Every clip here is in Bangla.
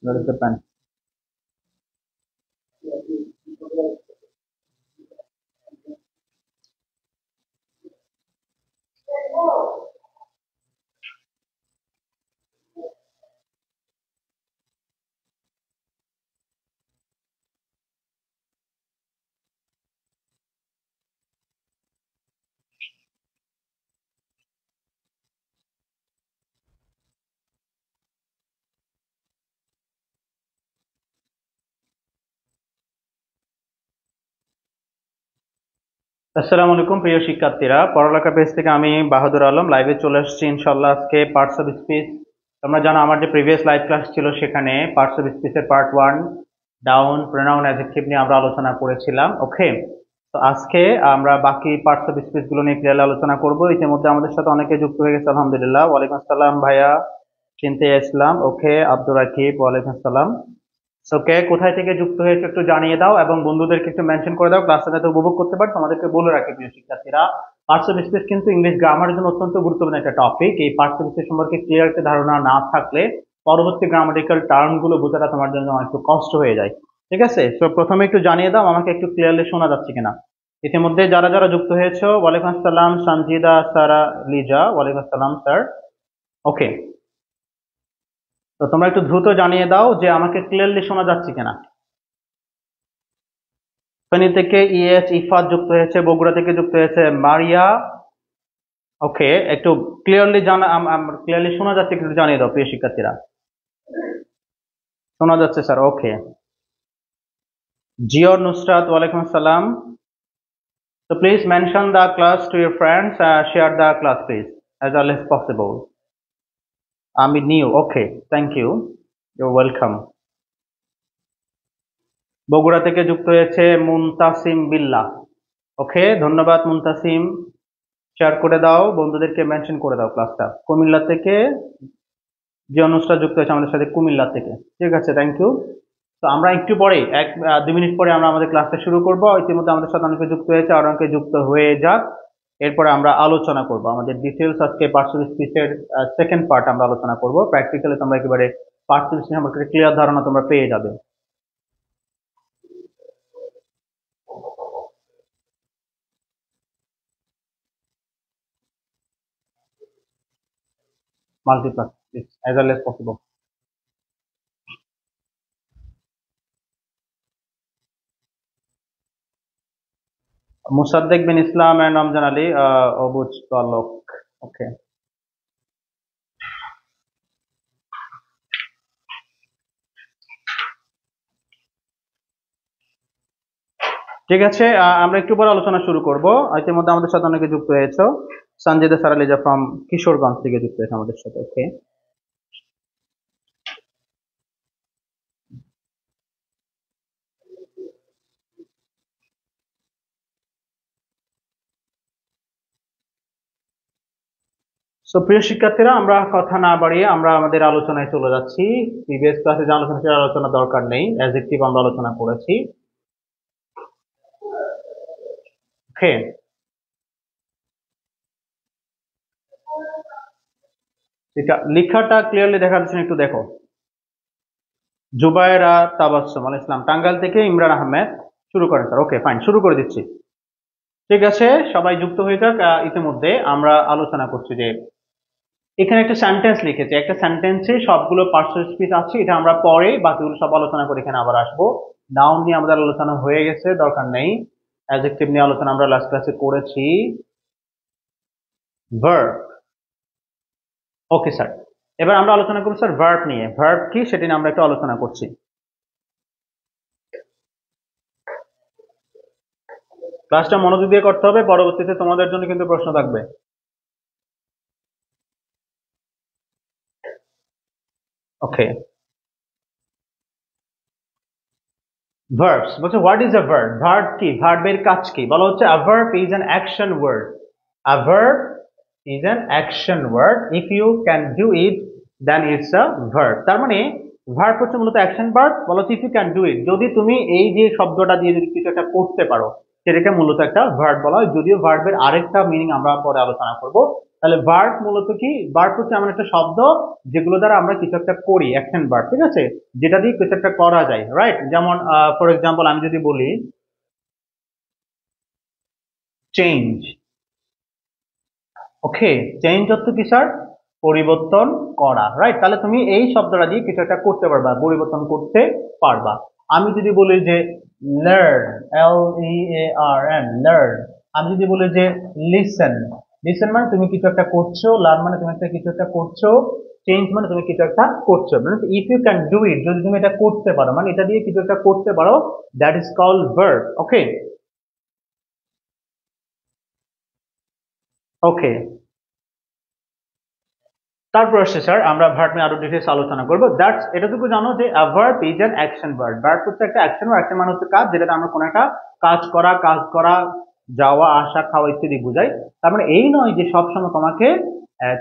Where is the pen? আসসালামু আলাইকুম প্রিয় শিক্ষার্থীরা, পড়ালেখা পেজ থেকে আমি বাহাদুর আলম লাইভে চলে আসছি ইনশাল্লাহ। আজকে পার্টস অফ স্পিচ, তোমরা জানো আমার যে প্রিভিয়াস লাইভ ক্লাস ছিল সেখানে পার্টস অফ স্পিচের পার্ট 1 ডাউন, প্রোনাউন, অ্যাডজেক্টিভ নিয়ে আমরা আলোচনা করেছিলাম। ওকে, তো আজকে আমরা বাকি পার্টস অফ স্পিচ গুলো নিয়ে ক্লিয়ারলি আলোচনা করব। ইতিমধ্যে আমাদের সাথে অনেকে যুক্ত হয়ে গেছে, আলহামদুলিল্লাহ। ওয়ালাইকুম আসসালাম ভাইয়া, চিনতে ইসলাম। ওকে, আব্দুর রাকিব, ওয়ালাইকুম আসসালাম। ওকে, কোথায় থেকে যুক্ত হয়েছে একটু জানিয়ে দাও এবং বন্ধুদেরকে একটু মেনশন করে দাও, ক্লাসটা যাতে উপভোগ করতে পারে। তোমাদেরকে বলে রাখি প্রিয় শিক্ষার্থীরা, পার্টস অফ স্পিচ কিন্তু ইংলিশ গ্রামারের জন্য অত্যন্ত গুরুত্বপূর্ণ একটা টপিক। এই পার্টস অফ স্পিচ সম্পর্কে ক্লিয়ার একটা ধারণা না থাকলে পরবর্তী গ্রামাটিক্যাল টার্ম গুলো বোঝাটা তোমার জন্য একটু কষ্ট হয়ে যায়। ঠিক আছে, তো প্রথমে একটু জানিয়ে দাও আমাকে একটু ক্লিয়ারলি শোনা যাচ্ছে কিনা। ইতিমধ্যে যারা যারা যুক্ত হয়েছে, ওয়ালাইকুম আসসালাম সঞ্জিদা, সারা, লিজা, ওয়ালাইকুম আসসালাম স্যার। ওকে, তো তোমরা একটু দ্রুত জানিয়ে দাও যে আমাকে ক্লিয়ারলি শোনা যাচ্ছে কিনা। ফেনী থেকে ইফাত যুক্ত হয়েছে, বগুড়া থেকে যুক্ত হয়েছে মারিয়া। ওকে, একটু ক্লিয়ারলি ক্লিয়ারলি শোনা যাচ্ছে একটু জানিয়ে দাও প্রিয় শিক্ষার্থীরা। শোনা যাচ্ছে স্যার, ওকে। জিওর নুসরাত, ওয়ালাইকুম আসসালাম। So please mention the class to your friends, share the class please as early as possible. আমি new, okay, thank you, you're welcome. Bogura থেকে যুক্ত হয়েছে মুনতাসিম বিল্লাহ। ওকে, ধন্যবাদ মুনতাসিম, শেয়ার করে দাও, বন্ধুদেরকে মেনশন করে দাও ক্লাসটা। কুমিল্লা থেকে যে অনুষ্ঠান যুক্ত হয়েছে আমাদের সাথে, কুমিল্লা থেকে, ঠিক আছে, থ্যাংক ইউ। তো আমরা একটু পরে 2 মিনিট পরে আমরা আমাদের ক্লাসটা শুরু করব। ইতিমধ্যে আমাদের সাথে অনেকে যুক্ত হয়েছে, আর অনেকে যুক্ত হয়ে যাক। এরপরে আমরা আলোচনা করব আমাদের ডিটেলস। আজকে পার্টস অফ স্পিচের সেকেন্ড পার্ট আমরা আলোচনা করব। প্র্যাকটিক্যালি তোমরা একেবারে পার্টস অফ স্পিচ সম্পর্কে ক্লিয়ার ধারণা তোমরা পেয়ে যাবে। মাল্টিপ্লাস as early as possible. Mosaddek bin Islam and Ramzan Ali, অবুজ পালক। ওকে, ঠিক আছে, আমরা একটু পরে আলোচনা শুরু করব। ইতিমধ্যে আমাদের সাথে অনেকে যুক্ত হয়েছে। সঞ্জিদা সারালিজা ফ্রম কিশোরগঞ্জ থেকে যুক্ত হয়েছে আমাদের সাথে। ওকে, সো প্রিয় শিক্ষার্থীরা, আমরা কথা না বাড়িয়ে আমরা আমাদের আলোচনায় চলে যাচ্ছি। প্রিভিয়াস ক্লাসে যে আলোচনা সেটা আলোচনা দরকার নেই, অ্যাডজেক্টিভ আমরা আলোচনা করেছি। ওকে, এটা লেখাটা ক্লিয়ারলি দেখা যাচ্ছে না, একটু দেখো। জুবায়েরা তাবাসসুম আল ইসলাম, টাঙ্গাইল থেকে ইমরান আহমেদ, শুরু করেন স্যার। ওকে, ফাইন, শুরু করে দিচ্ছি। ঠিক আছে, সবাই যুক্ত হয়ে যাক। ইতিমধ্যে আমরা আলোচনা করছি যে এখানে একটা সেন্টেন্স লিখেছে, একটা সেন্টেন্সে সবগুলো পার্টস অফ স্পিচ আছে। এটা আমরা পরে বাকিগুলো সব আলোচনা করে এখানে আবার আসবো। নাউন নিয়ে আমাদের আলোচনা হয়ে গেছে, দরকার নেই। অ্যাডজেক্টিভ নিয়ে আলোচনা আমরা লাস্ট ক্লাসে করেছি। Verb, okay sir. এবার আমরা আলোচনা করব স্যার ভার্ব নিয়ে। ভার্ব কি সেটা নিয়ে আমরা একটু আলোচনা করছি। ক্লাসটা মনোযোগ দিয়ে করতে হবে, পরবর্তীতে তোমাদের জন্য কিন্তু প্রশ্ন থাকবে। ওকে, ভার্বস বলছে what is a verb. Verb কি, ভার্বের কাজ কি বলা হচ্ছে। A verb is an action word. A verb is an action word, if you can do it then it's a verb. তার মানে ভার্ব হচ্ছে মূলত অ্যাকশন ভার্ব। বলা হচ্ছে if you can do it, যদি তুমি এই যে শব্দটা দিয়ে যদি কিছু একটা করতে পারো সেটাকে মূলত একটা ভার্ব বলা হয়। যদিও ভার্বের আরেকটা মিনিং আমরা পরে আলোচনা করব। তাহলে ভার্ব মূলত কি? ভার্ব হচ্ছে এমন একটা শব্দ যেগুলো দ্বারা আমরা কিছু একটা করি, অ্যাকশন ভার্ব, ঠিক আছে, যেটা দিয়ে কিছু একটা করা যায়, রাইট? যেমন ফর এক্সাম্পল আমি যদি বলি চেঞ্জ, ওকে, চেঞ্জ অর্থ কি স্যার? পরিবর্তন করা, রাইট? তাহলে তুমি এই শব্দটা দিয়ে কিছু একটা করতে পারবা, পরিবর্তন করতে পারবা। আমি যদি বলি যে লার্ন, LEARN, লার্ন, আমি যদি বলি যে লিসেন, লিসেন মানে তুমি কিছু একটা করছো, লার্ন মানে তুমি একটা কিছু একটা করছো, চেঞ্জ মানে তুমি কিছু একটা করছো, মানে if you can do it, যদি তুমি এটা করতে পারো, মানে এটা দিয়ে কিছু একটা করতে পারো, দ্যাট ইজ কল্ড ভার্ব। ওকে, ওকে, তারপর আসছে স্যার আমরা ভার্ব নিয়ে আরো ডিটেইলস আলোচনা করব। দ্যাটস, এটুকু জানো যে আ verb is an action verb. Verb হচ্ছে একটা অ্যাকশন, অ্যাকশন মানে হচ্ছে কাজ, যেটাতে আমরা কোনো একটা কাজ করা, যাওয়া আসা খাওয়া ইত্যাদি বোঝাই। তার মানে এই নয় যে সবসময় তোমাকে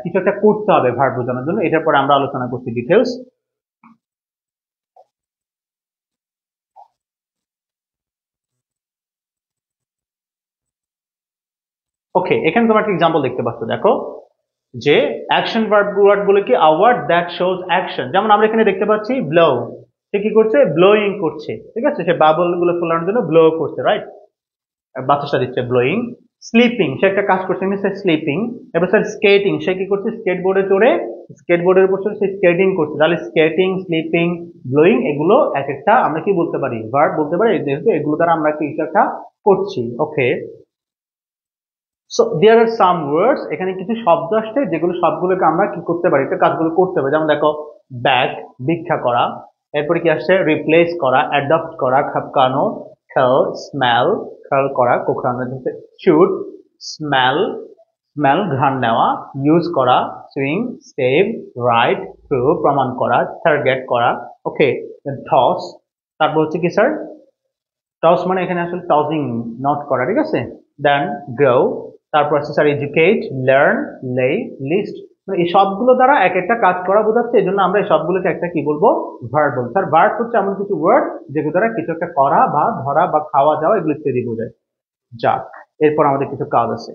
কিছু একটা করতে হবে ভার্ব বোঝানোর জন্য। এটার পরে আমরা আলোচনা করছি ডিটেইলস। ওকে, এখানে তোমার একটা এক্সাম্পল দেখতে পাচ্ছ, দেখো যে অ্যাকশন ভার্ব ওয়ার্ড গুলো কি? A word that shows action. যেমন আমরা এখানে দেখতে পাচ্ছি ব্লো, সে কি করছে? ব্লোয়িং করছে, ঠিক আছে, সে বাবল গুলো ফোলানোর জন্য ব্লো করছে, রাইট? বাতাসটা দিচ্ছে, ব্লোয়িং। স্লিপিং, সে একটা কাজ করছে, মিনস স্লিপিং। এবার স্যার স্কেটিং, সে কি করছে? স্কেটবোর্ডে চড়ে, স্কেটবোর্ডের উপর চড়ে সে স্কেটিং করছে। তাহলে স্কেটিং, স্লিপিং, ব্লোয়িং, এগুলো এক একটা আমরা কি বলতে পারি? ভার্ব বলতে পারি, যেহেতু এগুলো দ্বারা আমরা কিছু একটা করছি। ওকে, সো দেয়ার আর সাম ওয়ার্ডস, এখানে কিছু শব্দ আসছে যেগুলো সবগুলোকে আমরা কি করতে পারি? একটা কাজগুলো করতে পারি। যেমন দেখো ব্যাগ, ভিক্ষা করা। এরপরে কি আসছে? রিপ্লেস করা, অ্যাডপ্ট করা, খাপকানো, খেল, স্মেল, খেল করা, কোখরানো, শুট, স্মেল, স্মেল ঘ্রাণ নেওয়া, ইউজ করা, সুইং, সেভ, রাইট, প্রুভ প্রমাণ করা, টার্গেট করা। ওকে, টস, তারপর হচ্ছে কি স্যার? টস মানে এখানে আসলে টসিং, নট করা, ঠিক আছে। দেন গ্রো, তারপর আছে স্যার এডুকেট, লার্ন, লে, লিস্ট। মানে এই সবগুলো দ্বারা এক একটা কাজ করা বোঝাচ্ছে, এই জন্য আমরা এই সবগুলোকে একটা কি বলবো? ভার্ব বলবো। স্যার ভার্ব হচ্ছে এমন কিছু ওয়ার্ড যেগুলো দ্বারা কিছু একটা করা বা ধরা বা খাওয়া যাওয়া এগুলো ইত্যাদি বোঝায়। যাক, এরপর আমাদের কিছু কাজ আছে।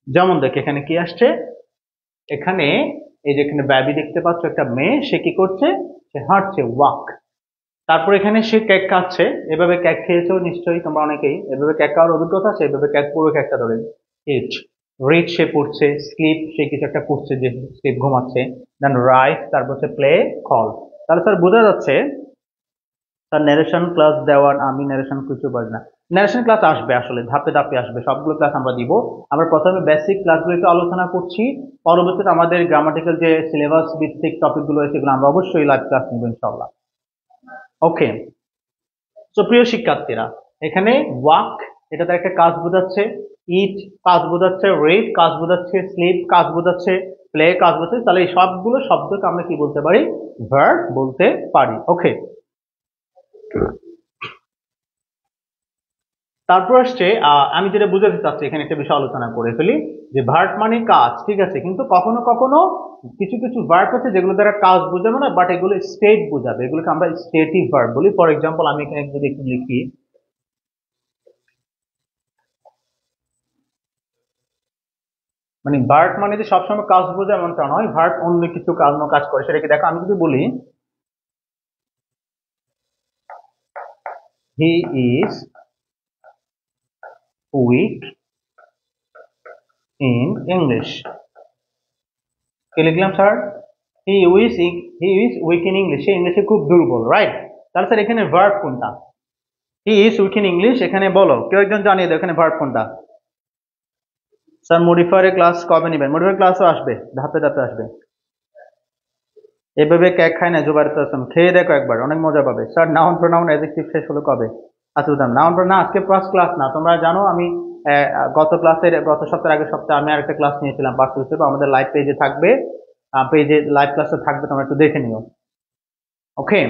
যেমন দেখ এখানে কি আসছে? এখানে এই যে এখানে ব্যাবি দেখতে পাচ্ছ, একটা মেয়ে, সে কি করছে? সে হাঁটছে, ওয়াক। তারপর এখানে সে কেক খাচ্ছে, এভাবে কেক খেয়েছো নিশ্চয়ই তোমরা অনেকেই, এভাবে কেক খাওয়ার অভিজ্ঞতা আছে, এভাবে কেক পুরো কেকটা ধরে। ইট, রিড সে পড়ছে, স্লিপ সে কিছু একটা করছে, যে স্লিপ ঘুমাচ্ছে। দেন রাইট, তারপর হচ্ছে প্লে, কল। তাহলে স্যার বোঝা যাচ্ছে তার ন্যারেশন ক্লাস দেওয়ার, আমি ন্যারেশন কিছু পারি না। ন্যারেশন ক্লাস আসবে, আসলে ধাপে ধাপে আসবে, সবগুলো ক্লাস আমরা দিব। আমরা প্রথমে বেসিক ক্লাসগুলো একটু আলোচনা করছি, পরবর্তীতে আমাদের গ্রামাটিক্যাল যে সিলেবাস ভিত্তিক টপিকগুলো আছে সেগুলো আমরা অবশ্যই লাইভ ক্লাস নিব ইনশাল্লাহ। ওকে, তো প্রিয় শিক্ষার্থীরা, এখানে ওয়াক এটা তার একটা কাজ বোঝাচ্ছে, ইট কাজ বোঝাচ্ছে, রিড কাজ বোঝাচ্ছে, স্লিপ কাজ বোঝাচ্ছে, প্লে কাজ বোঝাচ্ছে। তাহলে এই সবগুলো শব্দকে আমরা কি বলতে পারি? ভার্ব বলতে পারি। ওকে, তারপর আসছে আমি যেটা বুঝাতে চাচ্ছি, এখানে একটা বিষয় আলোচনা করে ফেলি, যে ভার্ব মানে কাজ, ঠিক আছে, কিন্তু কখনো কখনো কিছু কিছু ভার্ব আছে যেগুলো দ্বারা কাজ বোঝাবে না, বাট এগুলো স্টেট বোঝাবে, এগুলোকে আমরা স্টেটিভ ভার্ব বলি। ফর এক্সাম্পল আমি এখানে যদি একটু লিখি, মানে ভার্ব মানে যে সবসময় কাজ বোঝায় এমনটা নয়, ভার্ব অন্য কিছু কাজ কাজ করে, সেটাকে দেখো। আমি যদি বলি he is weak in English, কি লিখলাম sir? He is he is weak in English, সে ইংলিশে খুব দুর্বল, রাইট? তাহলে স্যার এখানে ভার্ব কোনটা? He is weak in English, এখানে বলো কেউ একজন জানিয়ে দাও এখানে ভার্ব কোনটা? স্যার মডিফায়ারের ক্লাস কবে নেবেন? মডিফায়ার ক্লাসও আসবে, ধাপে ধাপে আসবে। এভাবে কেক খায় না জুবাইর হাসান, খেয়ে দেখো একবার, অনেক মজা পাবে। স্যার নাউন প্রোনাউন অ্যাডজেক্টিভ শেষ হলো কবে? আচ্ছা বুঝলাম, নাউন প্রোনাউন না, আজকে ফার্স্ট ক্লাস না, তোমরা জানো আমি গত সপ্তাহের আগের সপ্তাহে আমি আরেকটা ক্লাস নিয়েছিলাম পার্সোনাল হিসেবে, আমাদের লাইভ পেজে থাকবে, পেজে লাইভ ক্লাসটা থাকবে, তোমরা একটু দেখে নিও। ওকে,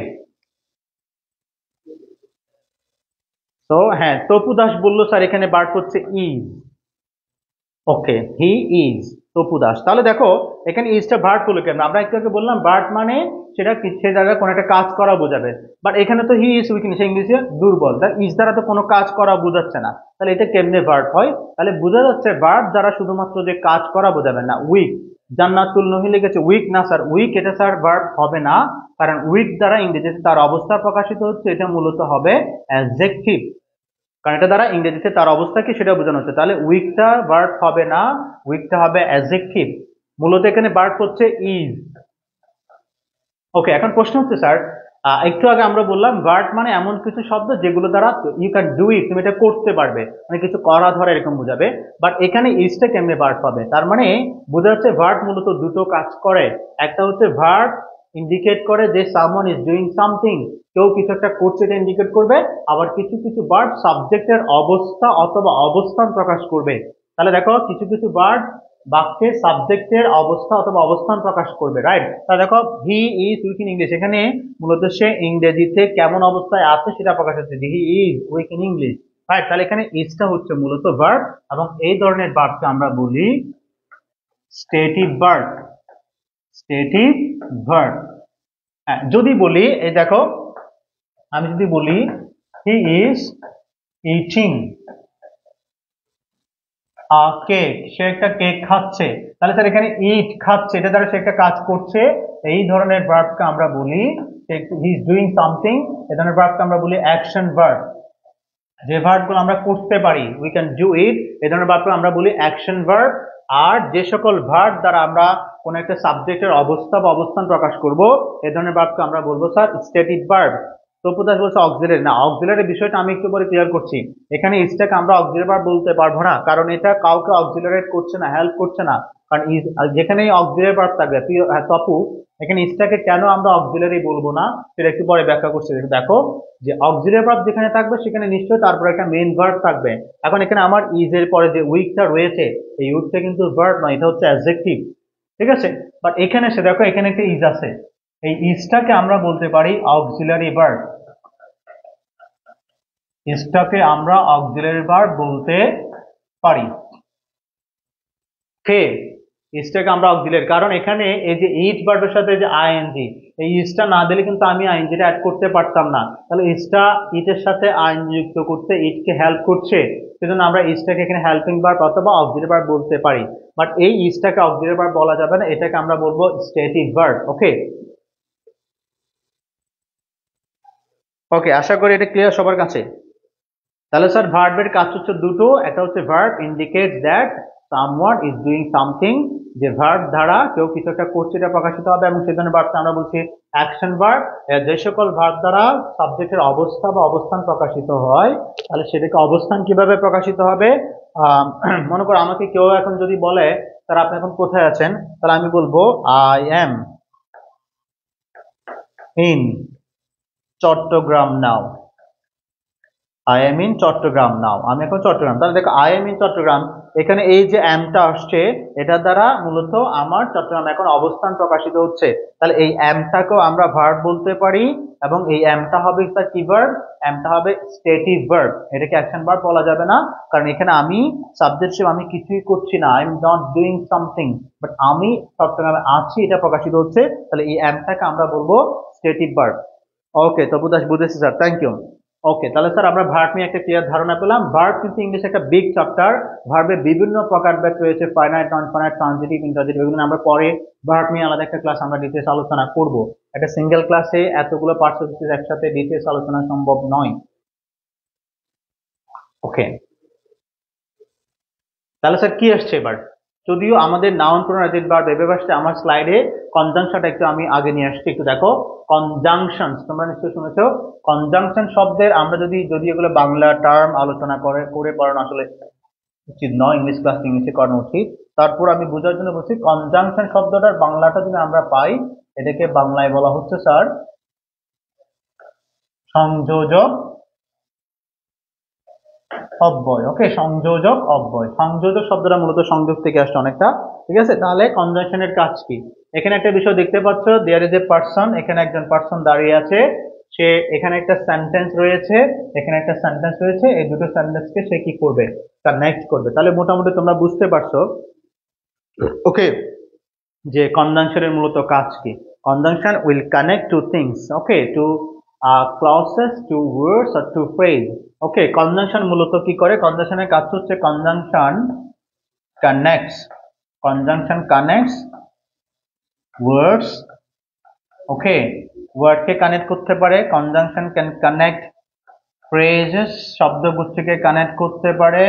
তো হ্যাঁ, তপু দাস বললো স্যার এখানে ভার্ব হচ্ছে is. Okay, he is, Tapu Das. তাহলে দেখো এখানে ইজটা ভার্ব হলো কেন? আমরা একটু আগে বললাম ভার্ব মানে সেটা সে জায়গায় কোনো একটা কাজ করা বোঝাবে। বাট এখানে তো হি ইজ উইক, সে ইংলিশে দুর্বল, তার ইজ দ্বারা তো কোনো কাজ করা বোঝাচ্ছে না, তাহলে এটা কেমনে ভার্ব হয়? তাহলে বোঝা যাচ্ছে ভার্ব দ্বারা শুধুমাত্র যে কাজ করা বোঝাবে না। উইক, জান্নাতুল নহি লিখেছে উইক না স্যার, উইক এটা স্যার ভার্ব হবে না, কারণ উইক দ্বারা ইংরেজিতে তার অবস্থা প্রকাশিত হচ্ছে, এটা মূলত হবে অ্যাডজেক্টিভ, কারণ এটা দ্বারা ইংরেজিতে তার অবস্থা কি সেটা বোঝানো হচ্ছে। তাহলে উইকটা ভার্ব হবে না, উইকটা হবে অ্যাডজেক্টিভ। মূলত এখানে ভার্ব হচ্ছে ইজ। ওকে, এখন প্রশ্ন হচ্ছে স্যার, একটু আগে আমরা বললাম ভার্ব মানে এমন কিছু শব্দ যেগুলো দ্বারা ইউ ক্যান ডু ইট, তুমি এটা করতে পারবে, মানে কিছু করা ধরা এরকম বোঝাবে। বাট এখানে ইজটা কেমনে ভার্ব হবে? তার মানে বোঝা যাচ্ছে ভার্ব মূলত দুটো কাজ করে। একটা হচ্ছে ভার্ব ইন্ডিকেট করে যে সামওয়ান ইজ ডুইং সামথিং, কেউ কিছু একটা করছে, এটা ইন্ডিকেট করবে। আবার কিছু কিছু ভার্ব সাবজেক্টের অবস্থা অথবা অবস্থান প্রকাশ করবে। তাহলে দেখো কিছু কিছু ভার্ব বাক্যের সাবজেক্টের অবস্থা অথবা অবস্থান প্রকাশ করবে, রাইট? তাহলে দেখো হি ইজ উইক ইন ইংলিশ, এখানে মূলত সে ইংরেজিতে কেমন অবস্থায় আছে সেটা প্রকাশ হচ্ছে, যে হি is weak in English, right? তাহলে এখানে ইজটা হচ্ছে মূলত ভার্ব, এবং এই ধরনের ভার্বকে আমরা বলি স্টেটিভ ভার্ব। Stative verb. হ্যাঁ, যদি বলি এই দেখো, আমি যদি বলি হি ইজ ইটিং কেক, সে একটা কেক খাচ্ছে, তাহলে স্যার এখানে ইট খাচ্ছে, এটা দ্বারা সে একটা কাজ করছে, এই ধরনের ভার্বকে আমরা বলি হি ইজ ডুইং সামথিং, এই ধরনের ভার্বকে আমরা বলি অ্যাকশন ভার্ব। যে ভার্বগুলো আমরা করতে পারি, উই ক্যান ডু ইট, এই ধরনের ভার্বকে আমরা বলি অ্যাকশন ভার্ব। আর যে সকল ভার্ব দ্বারা আমরা কোন একটা সাবজেক্টের অবস্থা বা অবস্থান প্রকাশ করব, এই ধরনের ভার্বকে আমরা বলবো স্যার স্ট্যাটিক ভার্ব। তপুদাস বলছে অক্সিলারি, না অক্সিলারি বিষয়টা আমি একটু পরে ক্লিয়ার করছি। এখানে ইজটাকে আমরা অক্সিলারি ভার্ব বলতে পারবো না, কারণ এটা কাউকে অক্সিলারেট করছে না, হেল্প করছে না। কারণ ইজ যেখানেই অক্সিলারি ভার্ব থাকবে, তপু এখানে ইজটাকে কেন আমরা অক্সিলারি বলবো না সেটা একটু পরে ব্যাখ্যা করছি। দেখো যে অক্সিলারি ভার্ব যেখানে থাকবে সেখানে নিশ্চয়ই তারপরে একটা মেইন ভার্ব থাকবে। এখন এখানে আমার ইজ এর পরে যে উইকটা রয়েছে, এই উইকটা কিন্তু ভার্ব নয়, এটা হচ্ছে অ্যাডজেক্টিভ, ঠিক আছে? বাট এখানে সে দেখো এখানে একটা ইজ আছে, এই ইজটাকে আমরা বলতে পারি অক্সিলারি ভার্ব। ইজটাকে আমরা অক্সিলারি ভার্ব বলতে পারি। ওকে, ইজটাকে আমরা অক্সিলারি, কারণ এখানে এই যে ইজ ভার্বের সাথে যে আইএনজি, এই ইজটা না দিলে কিন্তু আমি আইএনজিটা অ্যাড করতে পারতাম না। তাহলে ইজটা ইটের সাথে আইএনজি যুক্ত করতে ইটকে হেল্প করছে, সেজন্য আমরা ইজটাকে এখানে হেল্পিং ভার্ব অথবা অক্সিলারি ভার্ব বলতে পারি। বাট এই ইজটাকে অক্সিলারি ভার্ব বলা যাবে না, এটাকে আমরা বলবো স্ট্যাটিক ভার্ব। ওকে, ওকে, আশা করি এটা ক্লিয়ার সবার কাছে। তাহলে স্যার ভার্বের কাজ হচ্ছে দুটো, একটা হচ্ছে verb indicate that someone is doing something, যে ভার্ব দ্বারা কেউ কিছু একটা করছে এটা প্রকাশিত হবে, এবং সেই ধরনের ভার্বকে আমরা বলছি অ্যাকশন ভার্ব। যে সকল ভার্ব দ্বারা সাবজেক্টের অবস্থা বা অবস্থান প্রকাশিত হয়, তাহলে সেটাকে অবস্থান কিভাবে প্রকাশিত হবে? মনে করো আমাকে কেউ এখন যদি বলে স্যার আপনি এখন কোথায় আছেন, তাহলে আমি বলবো I am in Chittagong now. I am in Chittagong now, আমি এখন চট্টগ্রাম। তাহলে দেখো আই এম ইন চট্টগ্রাম, এখানে এই যে এমটা আসছে এটা দ্বারা মূলত আমার চট্টগ্রাম এখন অবস্থান প্রকাশিত হচ্ছে। তাহলে এই এমটাকেও আমরা ভার্ব বলতে পারি, এবং এই এমটা হবে তার কি ভার্ব? এমটা হবে স্ট্যাটিক ভার্ব। এটাকে অ্যাকশন ভার্ব বলা যাবে না, কারণ এখানে আমি সাবজেক্ট হিসেবে আমি কিছুই করছি না, I am not doing something, but আমি চট্টগ্রামে আছি এটা প্রকাশিত হচ্ছে। তাহলে এই এমটাকে আমরা বলবো স্ট্যাটিক ভার্ব। ওকে, তপু দাস বুঝেছি স্যার, থ্যাংক ইউ। ওকে, তাহলে স্যার আমরা ভার্ব নিয়ে একটা ক্লিয়ার ধারণা পেলাম। ভার্ব কিন্তু ইংলিশে একটা বিগ চ্যাপ্টার, ভার্বের বিভিন্ন প্রকারভেদ রয়েছে, finite, non finite, transitive, intransitive, এগুলো আমরা পরে ভার্ব নিয়ে আলাদা একটা ক্লাস আমরা ডিটেলস আলোচনা করব। একটা সিঙ্গেল ক্লাসে এতগুলো পার্টস একসাথে ডিটেলস আলোচনা সম্ভব নয়। ওকে, তাহলে স্যার কি আসছে এবার? যদিও আমাদের নাউন প্রোনাউন অ্যাডজেক্টিভ ভার্ব এভাবে আসছে, আমার স্লাইডে কনজাংশনটা একটু আমি আগে নিয়ে আসছি, একটু দেখো। কনজাংশন তোমরা নিশ্চয়ই শুনেছো। কনজাংশন শব্দের আমরা যদি এগুলো বাংলা টার্ম আলোচনা করে পড়ানো আসলে উচিত নয়, ইংলিশ ক্লাস ইংলিশে করানো উচিত। তারপর আমি বোঝার জন্য বলছি, কনজাংশন শব্দটার বাংলাটা যদি আমরা পাই, এটাকে বাংলায় বলা হচ্ছে স্যার সংযোজক অব্যয়। ওকে, সংযোজক অব্যয়। সংযোজক শব্দটা মূলত সংযোগ থেকে আসছে অনেকটা, ঠিক আছে? তাহলে কনজাংশনের কাজ কি? এখানে একটা বিষয় দেখতে পাচ্ছ, দেয়ার ইজ এ পারসন, এখানে একজন পারসন দাঁড়িয়ে আছে, সে এখানে একটা সেন্টেন্স রয়েছে, এখানে একটা সেন্টেন্স রয়েছে, এই দুটো সেন্টেন্সকে সে কি করবে? কানেক্ট করবে। তাহলে মোটামুটি তোমরা বুঝতে পারছো ওকে যে কনজাংশনের মূলত কাজ কি। conjunction will connect to things, okay, to clauses, to words or to phrase. Okay, conjunction মূলত কি করে? conjunction এর কাজ হচ্ছে conjunction connects words, okay, word কে কানেক্ট করতে পারে, conjunction can connect phrases, শব্দগুচ্ছকে কানেক্ট করতে পারে,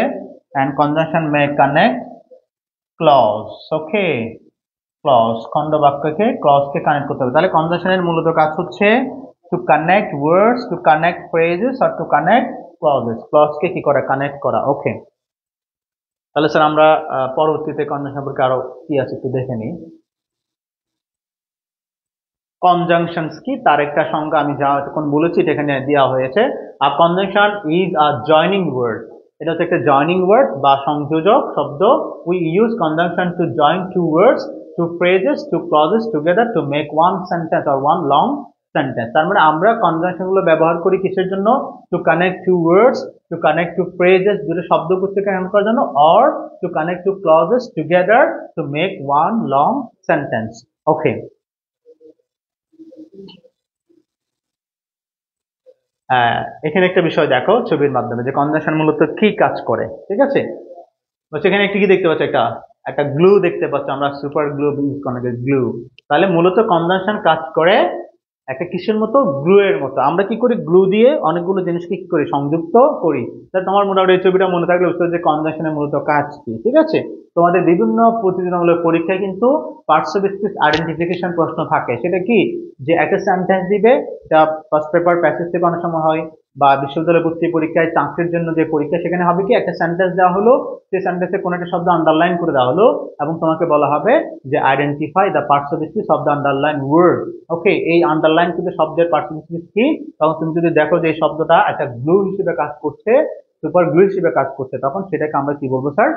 and conjunction may connect clause, okay, clause খন্ড বাক্যকে clause কে কানেক্ট করতে হবে। তাহলে conjunction এর মূলত কাজ হচ্ছে to connect words, to connect phrases or to connect clauses, clause কে কি করা? কানেক্ট করা। ওকে, তাহলে স্যার আমরা পরবর্তীতে conjunction সম্পর্কে আরো কি আছে একটু দেখে নিই। কনজাংশনস কি তার একটা সংজ্ঞা আমি যা এখন বলেছি এটা এখানে দেওয়া হয়েছে। আর conjunction is a joining word, এটা হচ্ছে একটা জয়নিং ওয়ার্ড বা সংযোজক শব্দ। We use conjunction to join two words, two phrases, two clauses together to make one sentence or one long sentence. তার মানে আমরা কনজাংশন গুলো ব্যবহার করি কিসের জন্য? To connect two words, to connect two phrases, দুটো শব্দগুচ্ছকে কানেক্ট করার জন্য, or to connect two clauses together to make one long sentence. ওকে, এখানে একটা বিষয় দেখো ছবির মাধ্যমে যে কনজাংশন মূলত কি কাজ করে, ঠিক আছে? সেখানে একটি কি দেখতে পাচ্ছ? একটা গ্লু দেখতে পাচ্ছ, আমরা সুপার গ্লু ইউজ করি, গ্লু। তাহলে মূলত কনজাংশন কাজ করে একটা কিসের মতো? গ্লু এর মতো। আমরা কি করি? গ্লু দিয়ে অনেকগুলো জিনিসকে কি করি? সংযুক্ত করি। তাহলে তোমার মোটামুটি এই ছবিটা মনে থাকলে বুঝতে যে কনজাংশনের মূলত কাজ কি, ঠিক আছে? তোমাদের বিভিন্ন প্রতিযোগিতামূলক পরীক্ষায় কিন্তু পার্টস অফ স্পিচ আইডেন্টিফিকেশন প্রশ্ন থাকে। সেটা কি? যে একটা সেন্টেন্স দিবে, এটা ফার্স্ট পেপার প্যাসেজ থেকে অনেক সময় হয়, বা বিশ্ববিদ্যালয় ভর্তি পরীক্ষায় চাকরির জন্য যে পরীক্ষা সেখানে হবে কি? একটা সেন্টেন্স দেওয়া হলো, সেই সেন্টেন্সে কোনো একটা শব্দ আন্ডারলাইন করে দেওয়া হলো এবং তোমাকে বলা হবে যে identify the parts of speech of the underline word. Okay, এই আন্ডারলাইন কিন্তু শব্দের পার্টস অফ স্পিচ কি? তখন তুমি যদি দেখো যে এই শব্দটা একটা গ্লু হিসেবে কাজ করছে, সুপার গ্লু হিসেবে কাজ করছে, তখন সেটাকে আমরা কি বলবো স্যার?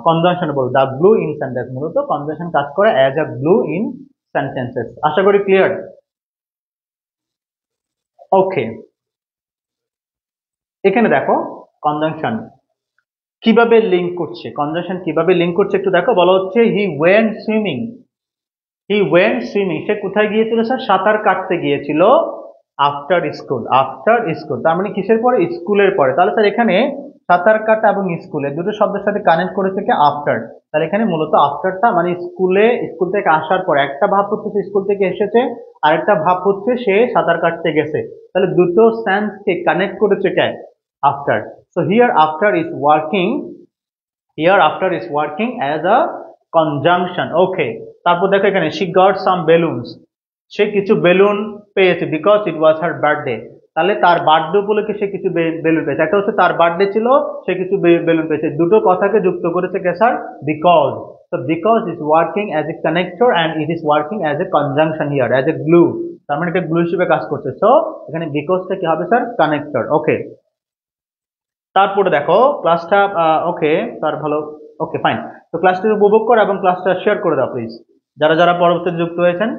কনজাংশন বলবো। দ্য গ্লু ইন সেন্টেন্স, মূলত কনজাংশন কাজ করে as a glue in sentences. আশা করি ক্লিয়ার। ওকে, এখানে দেখো কনজাংশন কিভাবে লিঙ্ক করছে, কনজাংশন কিভাবে লিঙ্ক করছে একটু দেখো। বলা হচ্ছে he went swimming, he went swimming, সে কোথায় গিয়েছিল স্যার? সাঁতার কাটতে গিয়েছিল। আফটার স্কুল, আফটার স্কুল তার মানে কিসের পরে? স্কুলের পরে। তাহলে স্যার এখানে সাঁতার কাটা এবং স্কুলে দুটো শব্দের সাথে কানেক্ট করেছে কি? আফটার। তাহলে এখানে মূলত আফটারটা মানে স্কুল থেকে আসার পর, একটা ভাব হচ্ছে স্কুল থেকে এসেছে, আরেকটা ভাব হচ্ছে সে সাঁতার কাটতে গেছে। তাহলে দুটো সেন্সকে কানেক্ট করেছে কে? After. So here after is working, here after is working as a conjunction. Okay, তারপর দেখো এখানে শি গট সাম বেলুনস, সে কিছু বেলুন পেয়েছে, because it was her birthday. তাহলে তার বার্থডে উপলক্ষে সে কিছু বেলুন পেয়েছে। একটা হচ্ছে তার বার্থডে ছিল, সে কিছু বেলুন পেয়েছে। দুটো কথাকে যুক্ত করেছে কে sir? Because. So because is working as a connector and it is working as a conjunction here, as a glue, তার মানে এটা গ্লু হিসেবে কাজ করছে। সো এখানে বিকজটা কি হবে স্যার? কানেক্টর। ওকে, তারপরে দেখো ক্লাসটা, ওকে স্যার ভালো, ওকে ফাইন। তো ক্লাসটি উপভোগ করো এবং ক্লাসটা শেয়ার করে দাও প্লিজ, যারা যারা পরবর্তীতে যুক্ত হয়েছেন।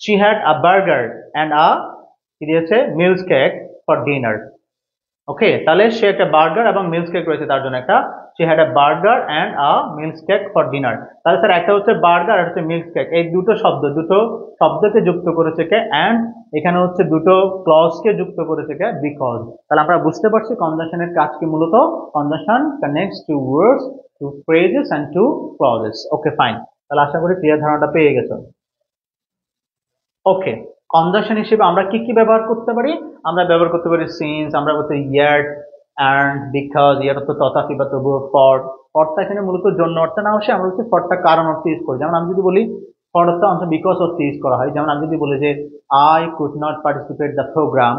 She had a burger and a কি দিয়েছে? Milk cake for dinner. Okay, তাহলে সে একটা বার্গার এবং মিল্ক কেক রয়েছে তার জন্য একটা। she had a burger and a milk cake for dinner। তাহলে স্যার একটা হচ্ছে বার্গার আর হচ্ছে মিল্ক কেক, এই দুটো শব্দকে যুক্ত করেছে কে? and এখানে হচ্ছে দুটো ক্লজকে যুক্ত করেছে কে? বিকজ। তাহলে আমরা বুঝতে পারছি কনজাংশনের কাজ কি মূলত? Conjunction connects two words, two phrases and two clauses. Okay fine, তাহলে আশা করি ক্লিয়ার ধারণাটা পেয়ে গেছো। ওকে, কনজাংশন হিসেবে আমরা কি কি ব্যবহার করতে পারি? আমরা ব্যবহার করতে পারি সিন্স, আমরা করতে ইয়ার অ্যান্ড, বিকজ, ইয়ার অর্থ তথাপি বা তবুও, ফর। ফরটা এখানে মূলত জন্য অর্থে না আসে, আমরা হচ্ছে ফরটা কারণ অর্থে ইউজ করি। যেমন আমি যদি বলি ফর অর্থ বিকজ অর্থে ইউজ করা হয়। যেমন আমি যদি বলি যে I could not participate the program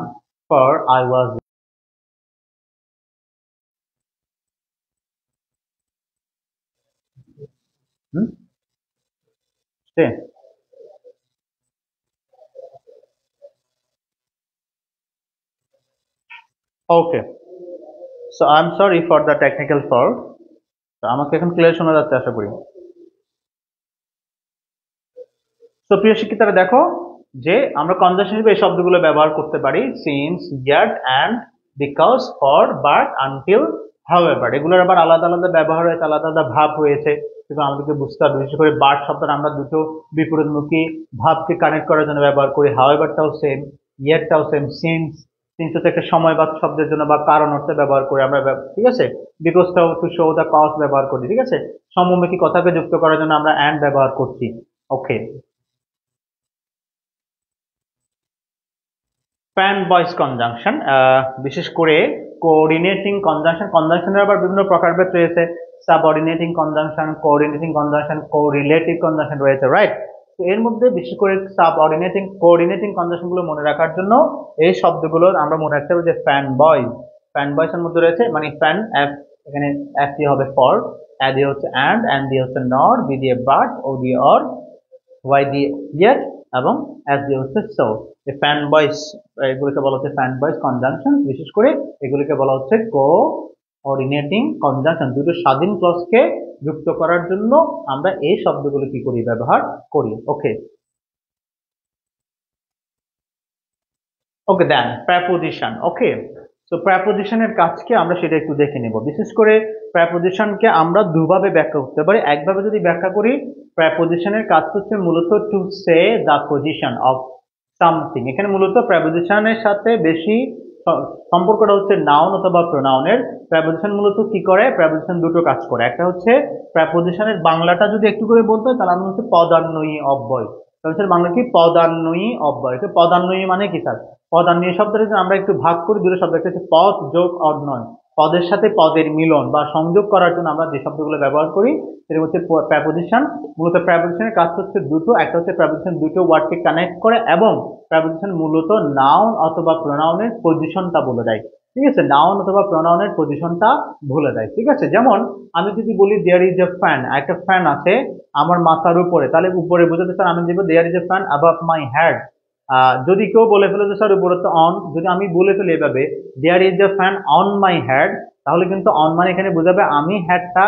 for I was, okay, so I am sorry for the technical fault. আমাকে এখন ক্লিয়ার শোনা যাচ্ছে আশা করি। তো প্রিয় শিক্ষিতারা দেখো যে আমরা কনজাংশন হিসেবে এই শব্দগুলো ব্যবহার করতে পারি, since, yet, and, because, for, but, until, however. এগুলোর আবার আলাদা আলাদা ব্যবহার হয়েছে, আলাদা আলাদা ভাব হয়েছে। সেগুলো আমাদেরকে বুঝতে হবে। বিশেষ করে বাট শব্দটা আমরা দুটো বিপরীতমুখী ভাবকে কানেক্ট করার জন্য ব্যবহার করি। হাওয়েভারটাও সেম, ইয়েরটাও সেম। সিন্স হচ্ছে একটা সময়বাদ শব্দের জন্য বা কারণ অর্থে ব্যবহার করি আমরা, ঠিক আছে। বিকজটাও টু শো দ্য কজ ব্যবহার করি, ঠিক আছে। সমমুখী কথাকে যুক্ত করার জন্য আমরা অ্যান্ড ব্যবহার করছি। ওকে, ফ্যান ভয়েস কনজাংশন, বিশেষ করে কোঅর্ডিনেটিং কনজাংশন। কনজাংশনের আবার বিভিন্ন প্রকারভেদ রয়েছে। Subordinating conjunction, coordinating conjunction, correlative conjunction রয়েছে, রাইট। তো এর মধ্যে বিশেষ করে সাবঅর্ডিনেটিং কোঅর্ডিনেটিং কনজাংশন গুলো মনে রাখার জন্য এই শব্দগুলো আমরা মনে রাখতে হবে যে ফ্যান ভয়েস। ফ্যান ভয়েসের মধ্যে রয়েছে মানে ফ্যান, এফ এখানে এফ দিয়ে হবে ফর, এ দিয়ে হচ্ছে অ্যান্ড দিয়ে হচ্ছে নর, বি দিয়ে বাট, ও দিয়ে অর, ওয়াই দিয়ে ইয়েট এবং এস দিয়ে হচ্ছে সো। এই ফ্যান ভয়েস এগুলিকে বলা হচ্ছে ফ্যান ভয়েস কনজাংশন। বিশেষ করে এগুলিকে বলা হচ্ছে কোঅর্ডিনেটিং কনজাংশন। দুটো স্বাধীন ক্লজকে যুক্ত করার জন্য আমরা এই শব্দগুলো কি করি, ব্যবহার করি। ওকে ওকে, দেন প্রেপোজিশন। ওকে, তো প্রেপোজিশনের কাজকে আমরা সেটা একটু দেখে নেব। বিশেষ করে প্রেপোজিশনকে আমরা দুভাবে ব্যাখ্যা করতে পারি। একভাবে যদি ব্যাখ্যা করি, প্রেপোজিশনের কাজ হচ্ছে মূলত to say the position of something. এখানে মূলত প্রেপোজিশনের সাথে বেশি সম্পর্কটা হচ্ছে নাউন অথবা প্রোনাউনের। প্রেপোজিশন মূলত কি করে, প্রেপোজিশন দুটো কাজ করে। একটা হচ্ছে প্রেপোজিশনের বাংলাটা যদি একটু করে বলতে হয় তাহলে আমরা হচ্ছে পদান্বয়ী অব্যয়। প্রেপোজিশনের বাংলা কি, পদান্বয়ী অব্যয়। পদান্বয়ী মানে কি স্যার, পদান্বয়ী শব্দটা যদি আমরা একটু ভাগ করি দুটো শব্দ, একটা হচ্ছে পদ যোগ অন্বয়। পদের সাথে পদের মিলন বা সংযোগ করার জন্য আমরা যে শব্দগুলো ব্যবহার করি সেটা হচ্ছে প্রেপোজিশন। মূলত প্রেপোজিশনের কাজ হচ্ছে দুটো। একটা হচ্ছে প্রেপোজিশন দুটো ওয়ার্ডকে কানেক্ট করে, এবং প্রেপোজিশন মূলত নাউন অথবা প্রোনাউনের পজিশনটা বলে দেয়, ঠিক আছে। নাউন অথবা প্রোনাউনের পজিশনটা বলে দেয়, ঠিক আছে। যেমন আমি যদি বলি দেয়ার ইজ এ ফ্যান, একটা ফ্যান আছে আমার মাথার উপরে, তাহলে উপরে বোঝাতে স্যার আমি দেবো there is a fan above my head. যদি কেউ বলে ফেলে যে স্যার উপরে তো অন, যদি আমি বলে ফেলি এভাবে there is a fan on my head, তাহলে কিন্তু অন মানে এখানে বোঝাবে আমি হেডটা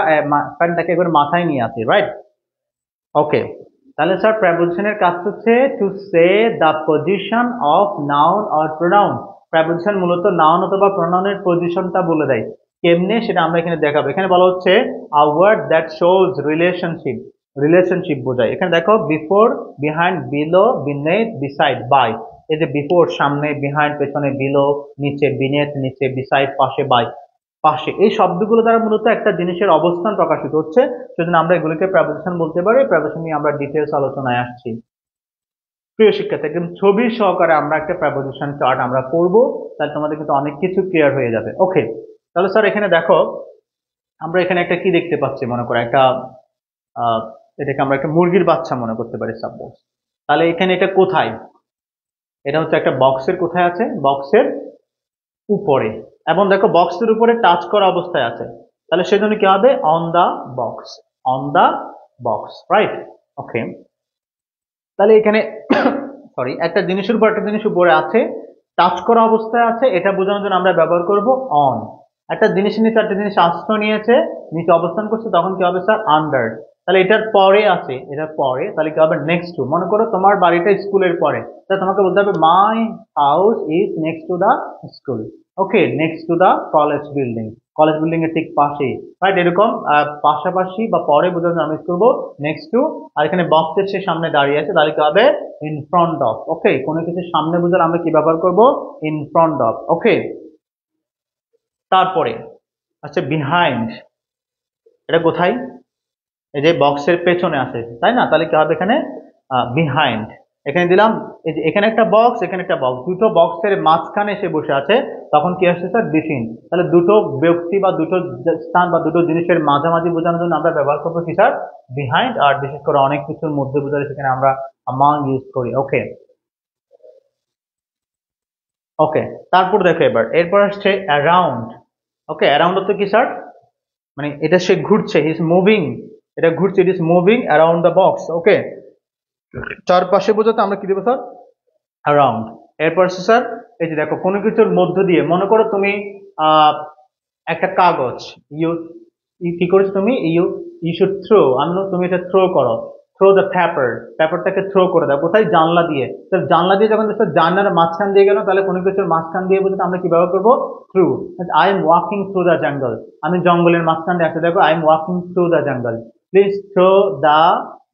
ফ্যানটাকে একবার মাথায় নিয়ে আসি, রাইট। ওকে, তাহলে স্যার প্রেপোজিশনের কাজ হচ্ছে to say the position of noun or pronoun. Preposition মূলত নাউন অথবা প্রোনাউনের পজিশনটা বলে দেয়। কেমনে সেটা আমরা এখানে দেখাবো। এখানে বলা হচ্ছে a word that shows relationship, relationship বোঝায়। এখানে দেখো before, behind, below, beneath, beside, by. এই যে বিফোর সামনে, বিহাইন্ড পেছনে, বিলো নিচে, বিনেথ নিচে, বিসাইড পাশে, বাই পাশে, এই শব্দগুলো দ্বারা মূলত একটা জিনিসের অবস্থান প্রকাশিত হচ্ছে। সেজন্য আমরা এগুলিকে প্রেপোজিশন বলতে পারি। প্রেপোজিশন নিয়ে আমরা ডিটেলস আলোচনায় আসছি। প্রিয় শিক্ষার্থী, একদম ছবি সহকারে আমরা একটা প্রেপোজিশন চার্ট আমরা করব, তাহলে তোমাদের কিন্তু অনেক কিছু ক্লিয়ার হয়ে যাবে। ওকে, তাহলে স্যার এখানে দেখো আমরা এখানে একটা কি দেখতে পাচ্ছি, মনে করো একটা এটাকে আমরা একটা মুরগির বাচ্চা মনে করতে পারি সাপোজ। তাহলে এখানে এটা কোথায়, এটা হচ্ছে একটা বক্সের কোথায় আছে, বক্সের উপরে, এবং দেখো বক্সের উপরে টাচ করা অবস্থায় আছে। তাহলে সেজন্য কি হবে, on the box, on the box, right. Okay, তাহলে এখানে সরি, একটা জিনিসের উপর একটা জিনিস উপরে আছে, টাচ করা অবস্থায় আছে, এটা বোঝানোর জন্য আমরা ব্যবহার করব অন। একটা জিনিসের নিচে একটা জিনিস আশ্রয় নিয়েছে, নিচে অবস্থান করছে, তখন কি হবে স্যার, আন্ডার। তাহলে এটার পরে আছে, এটার পরে, তাহলে কি হবে, নেক্সট টু। মনে করো তোমার বাড়িটা স্কুলের পরে, তাহলে তোমাকে বলতে হবে my house is next to the school. Okay, next to the college building, college building এর ঠিক পাশে, রাইট। এরকম পাশাপাশি বা পরে বোঝানোর আমি করবো নেক্সট টু। আর এখানে বক্সের সে সামনে দাঁড়িয়ে আছে, তাহলে কি হবে, ইন ফ্রন্ট অফ। ওকে, কোনো কিছু সামনে বোঝালে আমরা কি ব্যবহার করব, ইন ফ্রন্ট অফ। ওকে, তারপরে আচ্ছা বিহাইন্ড, এটা কোথায়, এই যে বক্সের পেছনে আছে, তাই না। তাহলে কি হবে এখানে, বিহাইন্ড। এখানে দিলাম, এই যে এখানে একটা বক্স, এখানে একটা বক্স, দুটো বক্সের মাঝখানে এসে বসে আছে, তখন কি আসছে স্যার, বিটুইন। তাহলে দুটো ব্যক্তি বা দুটো স্থান বা দুটো জিনিসের মাঝামাঝি বোঝানোর জন্য আমরা ব্যবহার করবো কি স্যার, বিহাইন্ড। আর বিশেষ করে অনেক কিছুর মধ্যে বোঝালে সেখানে আমরা among ইউজ করি। ওকে ওকে, তারপর দেখো এরপর আসছে অ্যারাউন্ড। ওকে, অ্যারাউন্ড হচ্ছে কি স্যার, মানে এটা সে ঘুরছে, হি ইজ মুভিং, এটা ঘুরছে, it is moving around the box. Okay, চারপাশে বোঝাতে আমরা কি দেবো স্যার, অ্যারাউন্ড। এরপর আছে স্যার, এই যে দেখো কোনো কিছুর মধ্য দিয়ে, মনে করো তুমি একটা কাগজ, ইউ কি করেছো তুমি, ইউ ইউ শুড থ্রো, তুমি এটা থ্রো করো, থ্রো দ্য পেপার, পেপারটাকে থ্রো করে দাও কোথায়, জানলা দিয়ে। তাহলে জানলা দিয়ে যখন জানলার মাঝখান দিয়ে গেল, তাহলে কোনো কিছুর মাঝখান দিয়ে বোঝাতে আমরা কি ব্যবহার করবো, through. I am walking through the jungle, আমি জঙ্গলের মাঝখান দিয়ে আসতে, দেখো I am walking through the jungle. Please throw the,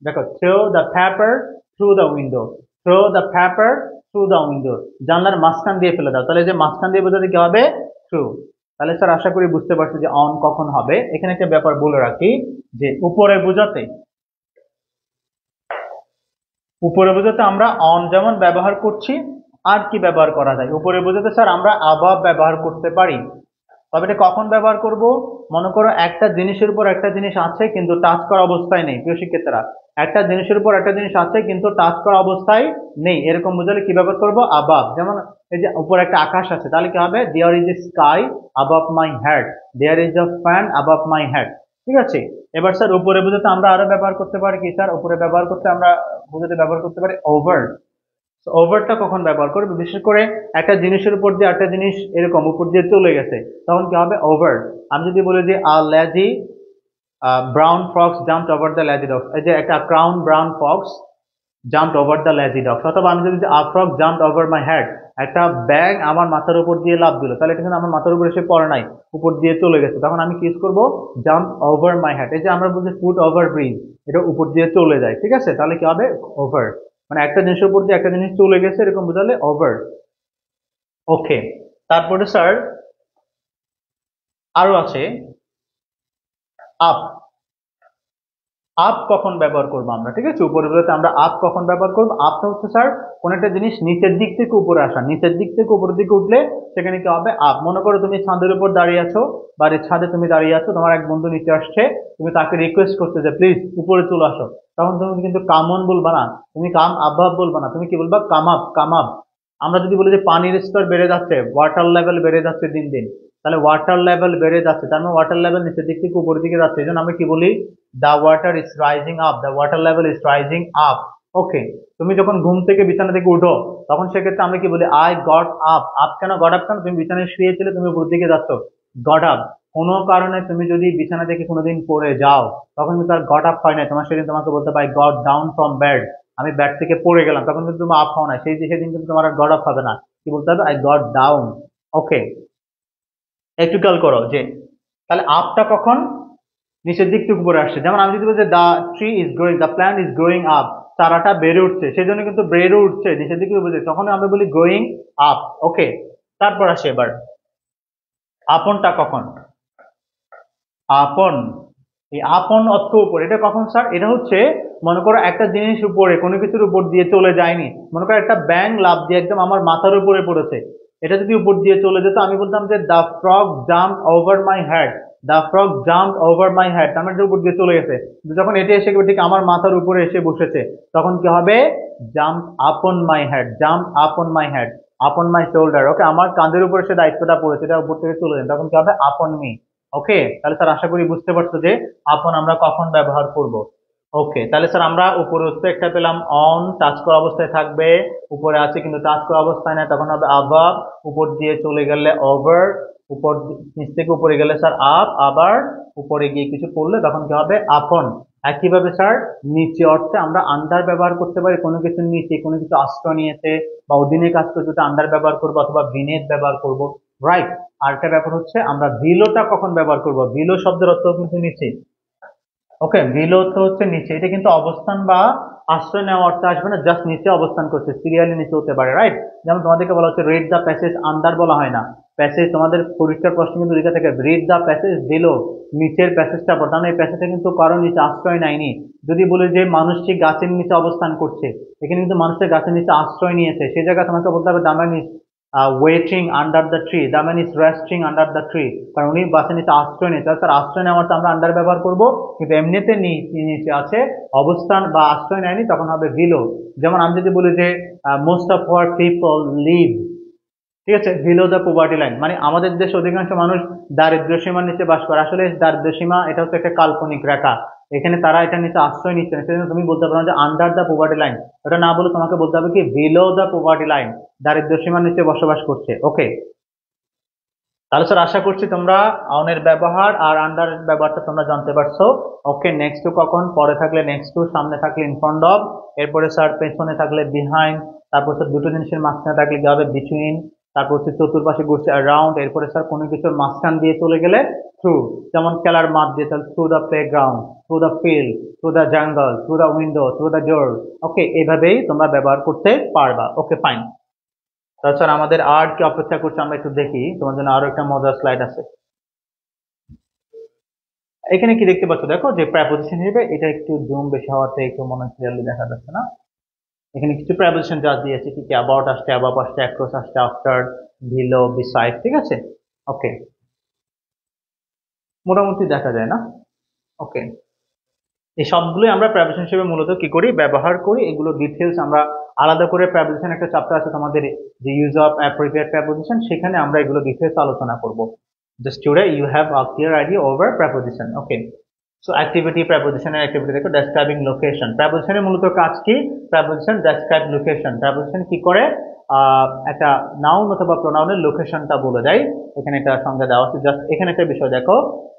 দেখো throw the paper through the window, throw the paper through the window, জানলার মাঝখান দিয়ে ফেলে দাও। তাহলে যে মাঝখান দিয়ে বোঝাতে কি হবে? থ্রু। তাহলে স্যার আশা করি বুঝতে পারছি যে অন কখন হবে। এখানে একটা ব্যাপার বলে রাখি যে উপরে বোঝাতে আমরা অন যেমন ব্যবহার করছি, আর কি ব্যবহার করা যায়? উপরে বোঝাতে স্যার আমরা অ্যাবাভ ব্যবহার করতে পারি। তবে এটা কখন ব্যবহার করব? মনে করো একটা জিনিসের উপর একটা জিনিস আছে কিন্তু টাচ করা অবস্থায় নেই। প্রিয় শিক্ষার্থীরা, একটা জিনিসের উপর একটা জিনিস আছে কিন্তু টাচ করা অবস্থায় নেই, এরকম বোঝালে কি ব্যবহার করব? অ্যাবাভ। যেমন এই যে উপর একটা আকাশ আছে, তাহলে কি হবে? There is a sky above my head, there is a fan above my head. ঠিক আছে। এবার স্যার উপরে বোঝাতে আমরা আরো ব্যবহার করতে পারি কি স্যার? উপরে ব্যবহার করতে আমরা বোঝাতে ব্যবহার করতে পারি ওভার। ওভারটা কখন ব্যবহার করবে? বিশেষ করে একটা জিনিসের উপর দিয়ে একটা জিনিস এরকম উপর দিয়ে চলে গেছে, তখন কি হবে? ওভার। আমি যদি বলি যে a lazy brown fox jumped over the lazy dog, এই যে একটা crown brown fox jumped over the lazy dog. অথবা আমি যদি a frog jumped over my head, একটা ব্যাগ আমার মাথার উপর দিয়ে লাফ দিল, তাহলে এটা কিন্তু আমার মাথার উপর এসে পড়ে নাই, উপর দিয়ে চলে গেছে, তখন আমি কি ইউজ করবো? Jump over my head. এই যে আমরা বলছি ফুট ওভার ব্রিজ, এটা উপর দিয়ে চলে যায়। ঠিক আছে, তাহলে কি হবে? ওভার। মানে একটা জিনিসের উপর দিয়ে একটা জিনিস চলে গেছে এরকম বোঝালে ওভার। ওকে। তারপরে স্যার আরো আছে আপ। আপ কখন ব্যবহার করবো আমরা? ঠিক আছে, উপরে বলতে আমরা আপ কখন ব্যবহার করবো? আপটা হচ্ছে স্যার কোন একটা জিনিস নিচের দিক থেকে উপরে আসা, নিচের দিক থেকে উপরের দিকে উঠলে সেখানে কি হবে? আপ। মনে করো তুমি ছাদের উপর দাঁড়িয়ে আছো, বাড়ির ছাদে তুমি দাঁড়িয়ে আছো, তোমার এক বন্ধু নিচে আসছে, তুমি তাকে রিকোয়েস্ট করতে যে প্লিজ উপরে চলে আসো, তখন তুমি কিন্তু কামন বলবা না, তুমি কাম আবাব বলবা না, তুমি কি বলবা? Come up, come up. আমরা যদি বলি যে পানির স্তর বেড়ে যাচ্ছে, ওয়াটার লেভেল বেড়ে যাচ্ছে দিন দিন, তাহলে ওয়াটার লেভেল বেড়ে যাচ্ছে, তার মানে ওয়াটার লেভেল নিচের দিক থেকে উপরের দিকে যাচ্ছে, এই জন্য আমরা কি বলি? The water is rising up, the water level is rising up. Okay. তুমি যখন ঘুম থেকে বিছানা থেকে উঠো, তখন সেক্ষেত্রে আমরা কি বলি? I got up. আপ কেন? গট আপ কেন? তুমি বিছানায় শুয়েছিলে, তুমি উপর দিকে যাচ্ছ, গট আপ। কোনো কারণে তুমি যদি বিছানা থেকে কোনোদিন পড়ে যাও, তখন কিন্তু আর গট আপ হয় না, তোমার সেদিন তোমাকে বলতে পারি গট ডাউন ফ্রম বেড, আমি বেড থেকে পড়ে গেলাম, তখন কিন্তু তুমি আপ হও না, সেদিন কিন্তু তোমার আর গট আপ হবে না, কি বলতে হবে? I got down. ওকে। একটু খেয়াল করো যে তাহলে আপটা কখন? নিচের দিক থেকে উপরে আসছে। যেমন আমি যদি বলি যে the tree is growing, the plant is growing up, চারাটা বেড়ে উঠছে, সেই জন্য কিন্তু বেড়ে উঠছে নিচের দিকে উপরে, তখন আমরা বলি গ্রোয়িং আপ। ওকে। তারপর আসে এবার আপনটা কখন? আপন। এই আপন অর্থ উপরে, এটা কখন স্যার? এটা হচ্ছে মনে করো একটা জিনিস উপরে কোনো কিছুর উপর দিয়ে চলে যায়নি, মনে করো একটা ব্যাং লাফ দিয়ে একদম আমার মাথার উপরে পড়েছে, এটা যদি উপর দিয়ে চলে যেত আমি বলতাম যে the frog jump over my head, the frog jump over my head, তার মানে এটা উপর দিয়ে চলে গেছে। কিন্তু যখন এটা এসে ঠিক আমার মাথার উপরে এসে বসেছে, তখন কি হবে? জাম্প আপন মাই হেড, জাম্প আপন মাই হেড, আপন মাই শোল্ডার। ওকে, আমার কাঁধের উপরে সে দায়িত্বটা পড়েছে, এটা উপর থেকে চলে যায়, তখন কি হবে? আপন মি। ওকে। তাহলে স্যার আশা করি বুঝতে পারছো যে আপন আমরা কখন ব্যবহার করব। ওকে, তাহলে স্যার আমরা উপরে হচ্ছে একটা পেলাম অন, টাচ করা অবস্থায় থাকবে, উপরে আছে কিন্তু টাচ করা অবস্থায় নাই, তখন হবে আবাব, উপর দিয়ে চলে গেলে ওভার, নিচ থেকে উপরে গেলে স্যার আপ, আবার উপরে গিয়ে কিছু পড়লে তখন কি হবে? আপন। একইভাবে স্যার নিচে অর্থে আমরা আন্ডার ব্যবহার করতে পারি, কোনো কিছু নিচে কোনো কিছু আশ্রয় নিয়েছে বা অধীনে কাজ করতে আন্ডার ব্যবহার করবো অথবা বিনেথ ব্যবহার করব। রাইট। আরেকটা ব্যাপার হচ্ছে আমরা বিলোটা কখন ব্যবহার করব? বিলো শব্দের অর্থ কিন্তু নিচে। ওকে, বিলো অর্থ হচ্ছে নিচে, এটা কিন্তু অবস্থান বা আশ্রয় নেওয়া অর্থে আসবে না, জাস্ট নিচে অবস্থান করছে, সিরিয়ালি নিচে হতে পারে। রাইট। যেমন তোমাদেরকে বলা হচ্ছে রিড দ্য প্যাসেজ, আন্ডার বলা হয় না, প্যাসেজ তোমাদের পরীক্ষার প্রশ্ন কিন্তু লেখা থাকে রিড দ্য প্যাসেজ বিলো, নিচের প্যাসেজটা পড়তে, মানে এই প্যাসেজটা কিন্তু কারো নিচে আশ্রয় নেয়নি। যদি বলি যে মানুষটি গাছের নিচে অবস্থান করছে, এখানে কিন্তু মানুষের গাছের নিচে আশ্রয় নিয়েছে, সেই জায়গায় তোমাকে বলতে হবে the man is waiting under the tree, the man is resting under the tree, কারণ উনি গাছের নিচে আশ্রয় নিয়েছে, তার আশ্রয় নেওয়ার তো আমরা আন্ডার ব্যবহার করব, কিন্তু এমনিতে নিচে আছে, অবস্থান বা আশ্রয় নেয়নি, তখন হবে বিলো। যেমন আমি যদি বলি যে most of our people leave, ঠিক আছে, বিলো দ্য পভার্টি লাইন, মানে আমাদের দেশে অধিকাংশ মানুষ দারিদ্র্য সীমার নিচে বাস করে, আসলে দারিদ্র্য সীমা এটা হচ্ছে একটা কাল্পনিক রেখা, এখানে তারা এটা নিচে আশ্রয় নিচ্ছে না, সেজন্য তুমি বলতে পারো যে আন্ডার দ্য পভার্টি লাইন, ওটা না বলে তোমাকে বলতে হবে কি বিলো দ্য পভার্টি লাইন, দারিদ্র্য সীমার নিচে বসবাস করছে। ওকে। তাহলে স্যার আশা করছি তোমরা অনের ব্যবহার আর আন্ডার ব্যবহারটা তোমরা জানতে পারছো। ওকে, নেক্সট টু কখন? পরে থাকলে নেক্সট টু, সামনে থাকলে ইন ফ্রন্ট অফ, এরপরে স্যার পেছনে থাকলে বিহাইন্ড, তারপর স্যার দুটো জিনিসের মাঝখানে থাকলে কি হবে? বিটুইন, তারপর হচ্ছে চতুর্পাশে ঘুরছে অ্যারাউন্ড, এরপরে স্যার কোনো কিছুর মাঝখান দিয়ে চলে গেলে থ্রু, যেমন খেলার মাঠ দিয়ে তাহলে through the playground, through the field, through the jungle, through the window, through the door. Okay, এইভাবেই তোমরা ব্যবহার করতে পারবা। Okay fine. তাছাড়া আমাদের আর কি অপেক্ষা করছে আমরা একটু দেখি, তোমার জন্য আরো একটা মজার স্লাইড আছে। এখানে কি দেখতে পাচ্ছ, দেখো যে প্রেপোজিশন হিসেবে এটা একটু জুম বেশি হওয়াতে একটু মনে ক্লিয়ারলি দেখা যাচ্ছে না। এখানে কিছু প্রেপোজিশন জাস্ট দিয়েছে, কি কি অ্যাবাউট আসছে, অ্যাবাভ আসছে, অ্যাক্রস আসছে, আফটার, বিলো, বিসাইড, ঠিক আছে। ওকে, মোটামুটি দেখা যায় না। ওকে, এই সবগুলোই আমরা প্রেপোজিশন হিসেবে মূলত কি করি, ব্যবহার করি। এগুলো ডিটেলস আমরা আলাদা করে প্রেপোজিশন একটা চ্যাপ্টার আছে তোমাদের, যে ইউজ অফ অ্যাপ্রোপ্রিয়েট প্রেপোজিশন, সেখানে আমরা এগুলো ডিটেলস আলোচনা করব। Just today you have a clear idea over preposition. Okay, so activity, প্রেপোজিশনের অ্যাক্টিভিটি দেখো, ডেসক্রাইবিং লোকেশন। প্রেপোজিশনের মূলত কাজ কি, প্রেপোজিশন ডেসক্রাইব লোকেশন। প্রেপোজিশন কি করে, একটা নাউন অথবা প্রোনাউনের লোকেশনটা বলে দেয়। এখানে একটা সংজ্ঞা দেওয়া আছে। জাস্ট এখানে একটা বিষয় দেখো,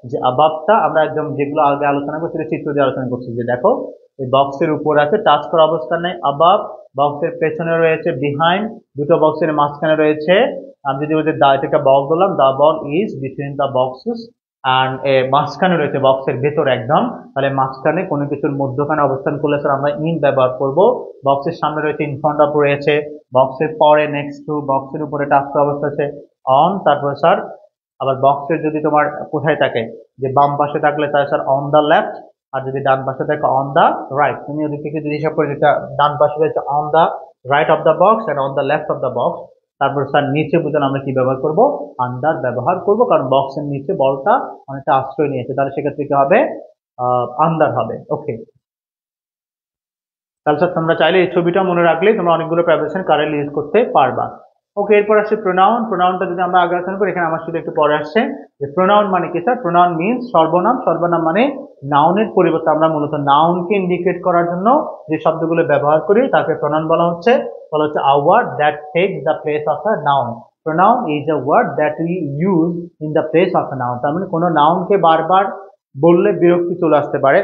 যে আবাবটা আমরা একদম যেগুলো আগে আলোচনা করছি চিত্র দিয়ে আলোচনা করছি, যে দেখো এই বক্সের উপর আছে, টাচ করা অবস্থায় আবাব, বক্সের পেছনে রয়েছে বিহাইন্ড, দুটো বক্সের মাঝখানে রয়েছে, আমি যদি বলছি এটা বল বললাম, the ball is between the boxes, and মাঝখানে রয়েছে বক্সের ভেতর একদম, তাহলে মাঝখানে কোনো কিছুর মধ্যখানে অবস্থান করলে স্যার আমরা ইন ব্যবহার করব। বক্সের সামনে রয়েছে, ইন ফ্রন্ট অফ রয়েছে, বক্সের পরে নেক্সট টু, বক্সের উপরে টাচ করা অবস্থা আছে অন, তারপরে স্যার আবার বক্সের যদি তোমার কোথায় থাকে, যে বাম পাশে থাকলে তাহলে স্যার অন দা লেফট, আর যদি ডান পাশে থাকে অন দা রাইট। তুমি ওদিক থেকে যদি হিসাব করে, যেটা ডান পাশে রয়েছে on the right of the box and on the left of the box. তারপর স্যার নিচে বুঝলেন আমরা কি ব্যবহার করব, আন্ডার ব্যবহার করব, কারণ বক্সের নিচে বলটা অনেকটা আশ্রয় নিয়েছে, তাহলে সেক্ষেত্রে কি হবে, আন্ডার হবে। ওকে, তাহলে স্যার তোমরা চাইলে এই ছবিটা মনে রাখলেই তোমরা অনেকগুলো প্রেপোজিশন কারেন্টলি ইউজ করতে পারবা। ওকে, এরপর আসছে প্রোনাউন। প্রোনাউনটা যদি আমরা আগে আলোচনা করি, এখানে আমার শুধু একটু পরে আসছে যে প্রোনাউন মানে কি স্যার। প্রোনাউন মিনস সর্বনাম। সর্বনাম মানে নাউনের পরিবর্তে আমরা মূলত নাউনকে ইন্ডিকেট করার জন্য যে শব্দগুলো ব্যবহার করি তাকে প্রোনাউন বলা হচ্ছে। A word that takes the place of a noun. Pronoun is a word that we use in the place of a noun. তার মানে কোনো নাউনকে বারবার বললে বিরক্তি চলে আসতে পারে।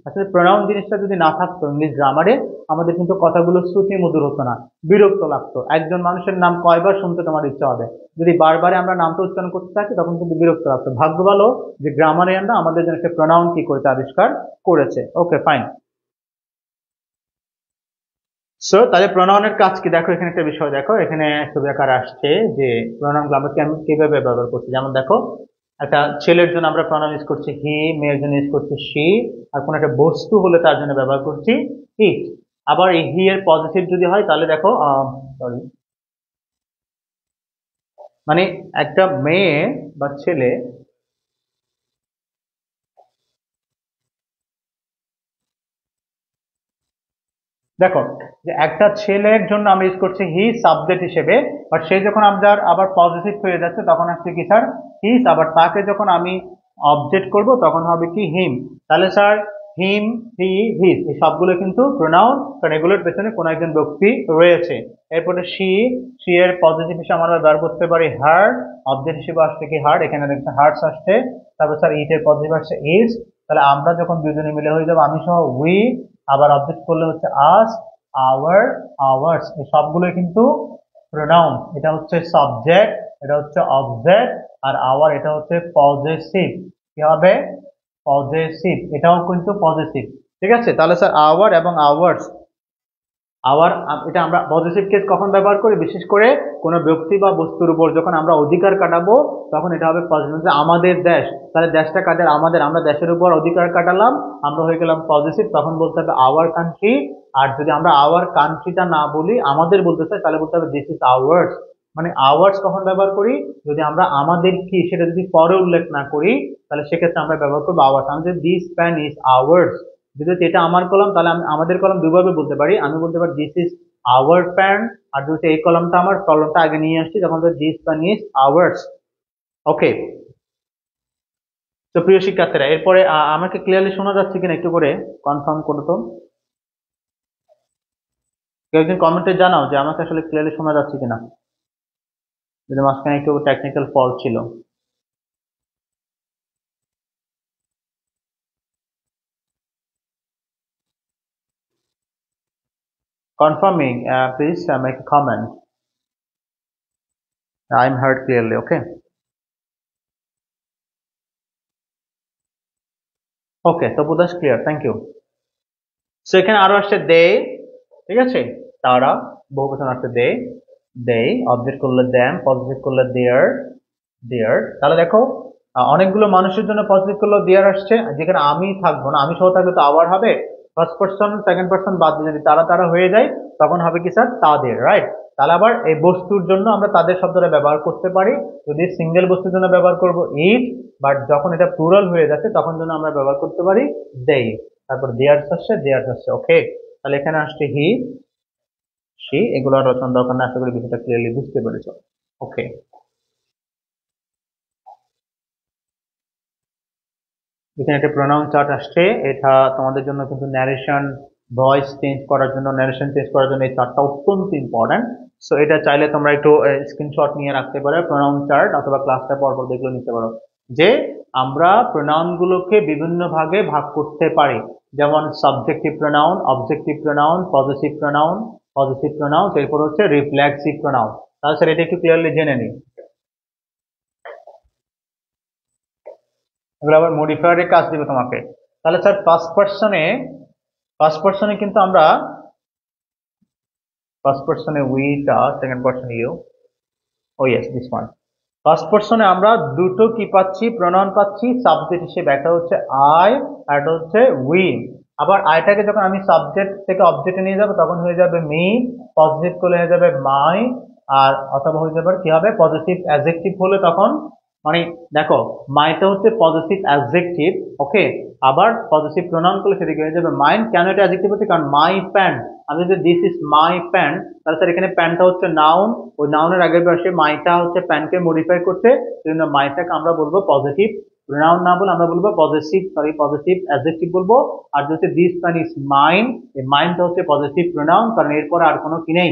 আসলে প্রোনাউন জিনিসটা যদি না থাকতো ইংলিশ গ্রামারে, আমাদের কিন্তু কথাগুলো শ্রুতি মধুর হতো না, বিরক্ত লাগতো। একজন মানুষের নাম কয়বার শুনতে তোমার ইচ্ছা হবে, যদি বারবারে আমরা নামটা উচ্চারণ করতে থাকি তখন কিন্তু বিরক্ত লাগতো। ভাগ্য ভালো যে গ্রামারিয়ানরা আমাদের জন্য একটা প্রোনাউন কি করেছে, আবিষ্কার করেছে। Okay fine. সো তাহলে প্রোনাউনের কাজ কি, দেখো এখানে একটা বিষয় দেখো, এখানে ছবি আকার আসছে যে প্রোনাউনগুলো আমরা কিভাবে ব্যবহার করছি। যেমন দেখো, একটা ছেলের জন্য আমরা প্রোনাউন ইউজ করছি হি, মেয়ের জন্য ইউজ করছি শি, আর কোনো একটা বস্তু হলে তার জন্য ব্যবহার করছি ইট। আবার এই হি এর পজিটিভ যদি হয় তাহলে দেখো, সরি, মানে একটা মেয়ে বা ছেলে, দেখো যে একটা ছেলের জন্য আমরা ইউজ করছি হি সাবজেক্ট হিসেবে, বাট সে যখন আমাদের আবার পজিটিভ হয়ে যাচ্ছে তখন আসছে কি স্যার, হিস। আবার তাকে যখন আমি অবজেক্ট করব তখন হবে কি হিম। তাহলে স্যার হিম, হি, হিস এই সবগুলো কিন্তু প্রোনাউন, কারণ এগুলোর পেছনে কোনো একজন ব্যক্তি রয়েছে। এরপরে শি, শি এর পজিটিভ হিসেবে আমরা ব্যবহার করতে পারি হার, অবজেক্ট হিসেবে আসছে কি হার্ট, এখানে দেখছেন হার্টস আসছে। তারপর স্যার ইট এর পজিটিভ আসছে ইজ, তাহলে আমরা যখন দুজনে মিলে হয়ে যাবো আমি সহ উই, আবার অবজেক্ট করলে হচ্ছে আস, আওয়ার, আওয়ার্স, এই সবগুলোই কিন্তু প্রোনাউন। এটা হচ্ছে সাবজেক্ট, এটা হচ্ছে অবজেক্ট, আর আওয়ার এটা হচ্ছে পজেসিভ। কি হবে, পজেসিভ, এটাও কিন্তু পজেসিভ। ঠিক আছে, তাহলে স্যার আওয়ার এবং আওয়ার্স, আওয়ার এটা আমরা পজিটিভ কেস কখন ব্যবহার করি, বিশেষ করে কোনো ব্যক্তি বা বস্তুর উপর যখন আমরা অধিকার কাটাবো তখন এটা হবে পজিটিভ। আমাদের দেশ, তাহলে দেশটা কাদের, আমাদের, আমরা দেশের উপর অধিকার কাটালাম, আমরা হয়ে গেলাম পজিটিভ, তখন বলতে হবে আওয়ার কান্ট্রি। আর যদি আমরা আওয়ার কান্ট্রিটা না বলি, আমাদের বলতে চাই, তাহলে বলতে হবে দিস ইজ আওয়ার্স। মানে আওয়ার্স কখন ব্যবহার করি, যদি আমরা আমাদের কি সেটা যদি পরে উল্লেখ না করি, তাহলে সেক্ষেত্রে আমরা ব্যবহার করবো আওয়ার্স। আমি যদি দিস প্যান ইজ আওয়ার্স, যদি এটা আমার কলম তাহলে আমি আমাদের কলম দুইভাবে বলতে পারি। আমি বলতে পারি দিস ইজ আওয়ার প্যান, আর যদি এই কলমটা আমার, কলমটা আগে নিয়ে আসছি তখন দিস প্যান ইজ আওয়ার্স। ওকে, তো প্রিয় শিক্ষার্থীরা, এরপরে আমাকে ক্লিয়ারলি শোনা যাচ্ছে কিনা একটু করে কনফার্ম করো তো। কেউ একজন কমেন্টে জানাও যে আমাকে আসলে ক্লিয়ারলি শোনা যাচ্ছে কিনা, যদি মাঝখানে একটু টেকনিক্যাল ফল্ট ছিল। Confirming, please make a comment. I'm heard clearly. Okay. Okay, Tapu Das clear, thank you. So এখানে আরো আসছে দে, ঠিক আছে, তারা, বহুবচন আসছে দে, দে, অবজেক্ট করলে দ্যাম, পজিটিভ করলে দেয়ার, দেয়ার। তাহলে দেখো অনেকগুলো মানুষের জন্য পজিটিভ করলে দেয়ার আসছে, যেখানে আমি থাকবো না, আমি সহ থাকলে তো আবার হবে। ফার্স্ট পার্সন সেকেন্ড পার্সন বাদ দিয়ে যদি তারা তারা হয়ে যায় তখন হবে কি স্যার, তাদের, রাইট। তাহলে আবার এই বস্তুর জন্য আমরা তাদের শব্দটা ব্যবহার করতে পারি, যদি সিঙ্গেল বস্তুর জন্য ব্যবহার করব ইট, বাট যখন এটা প্লুরাল হয়ে যাচ্ছে তখন জন্য আমরা ব্যবহার করতে পারি দেই। তারপর দেয়ার্স আসছে, দেয়ার্স আসছে, ওকে। তাহলে এখানে আসছে হি, সি, এগুলো আর রচনা দরকার না, আশা করি বিষয়টা ক্লিয়ারলি বুঝতে পেরেছো। ওকে, এখানে একটা প্রোনাউন চার্ট আসছে, এটা তোমাদের জন্য কিন্তু ন্যারেশন, ভয়েস চেঞ্জ করার জন্য, ন্যারেশন চেঞ্জ করার জন্য এই চার্টটা অত্যন্ত ইম্পর্ট্যান্ট। সো এটা চাইলে তোমরা একটু স্ক্রিনশট নিয়ে রাখতে পারো, প্রোনাউন চার্ট, অথবা ক্লাসটা পরপর দেখলে নিতে পারো যে আমরা প্রোনাউন গুলোকে বিভিন্ন ভাগে ভাগ করতে পারি, যেমন subjective pronoun, objective pronoun, positive pronoun, positive pronoun, এরপর হচ্ছে রিফ্লেক্সিভ প্রোনাউন। তাহলে স্যার এটা একটু ক্লিয়ারলি জেনে নিই। এগুলো আবার মডিফায়ারের কাজ দিবে তোমাকে। তাহলে স্যার ফার্স্ট পার্সনে কিন্তু আমরা ফার্স্ট পার্সনে উইটা, সেকেন্ড পার্সনে ইউ, ও ইয়েস দিস ওয়ান। ফার্স্ট পার্সনে আমরা দুটো কি পাচ্ছি, প্রোনাউন পাচ্ছি সাবজেক্ট হিসেবে, একটা হচ্ছে আই আর একটা হচ্ছে উই। আবার আইটাকে যখন আমি সাবজেক্ট থেকে অবজেক্টে নিয়ে যাবো তখন হয়ে যাবে মি, পজিটিভ করলে হয়ে যাবে মাই, আর অথবা হয়ে যাবে কি হবে, পজিটিভ অ্যাডজেক্টিভ হলে তখন, মানে দেখো মাইটা হচ্ছে পজিটিভ অ্যাডজেক্টিভ, ওকে। আবার পজিটিভ প্রোনাউন করলে সেটাকে হয়ে যাবে মাইন। কেন এটা অ্যাডজেক্টিভ হচ্ছে, কারণ মাই প্যান্ট, আমি যদি দিস ইজ মাই প্যান্ট, তাহলে স্যার এখানে প্যান্টটা হচ্ছে নাউন, ওই নাউনের আগের পাশে মাইটা হচ্ছে প্যান্টকে মডিফাই করছে, সেজন্য মাইটাকে আমরা বলবো পজিটিভ প্রোনাউন না বলে আমরা বলবো পজিটিভ অ্যাডজেক্টিভ বলবো। আর যদি দিস প্যান ইজ মাইন, এই মাইনটা হচ্ছে পজিটিভ প্রোনাউন, কারণ এরপরে আর কোনো কি নেই,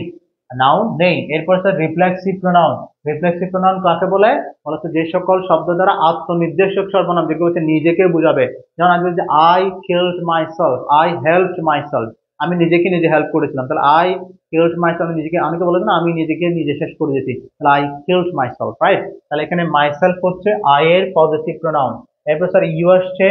নাউন নেই। এরপর sir reflexive pronoun. Reflexive pronoun কাকে বলে, বলতো যে সকল শব্দ দ্বারা আত্মনির্দেশক সর্বনাম, যেগুলো হচ্ছে নিজেকে বুঝাবে। যেমন আমি বলছি I killed myself, I helped myself, আমি নিজেকে নিজে হেল্প করেছিলাম, তাহলে আই কিলড মাইসেলফ, আমি নিজেকে, অনেকে বলে না আমি নিজেকে নিজে শেষ করে দিয়েছি, তাহলে আই কিলড মাইসেলফ, রাইট। তাহলে এখানে মাইসেলফ হচ্ছে আই এর পজিটিভ প্রোনাউন। এরপর স্যার ইউ আসছে,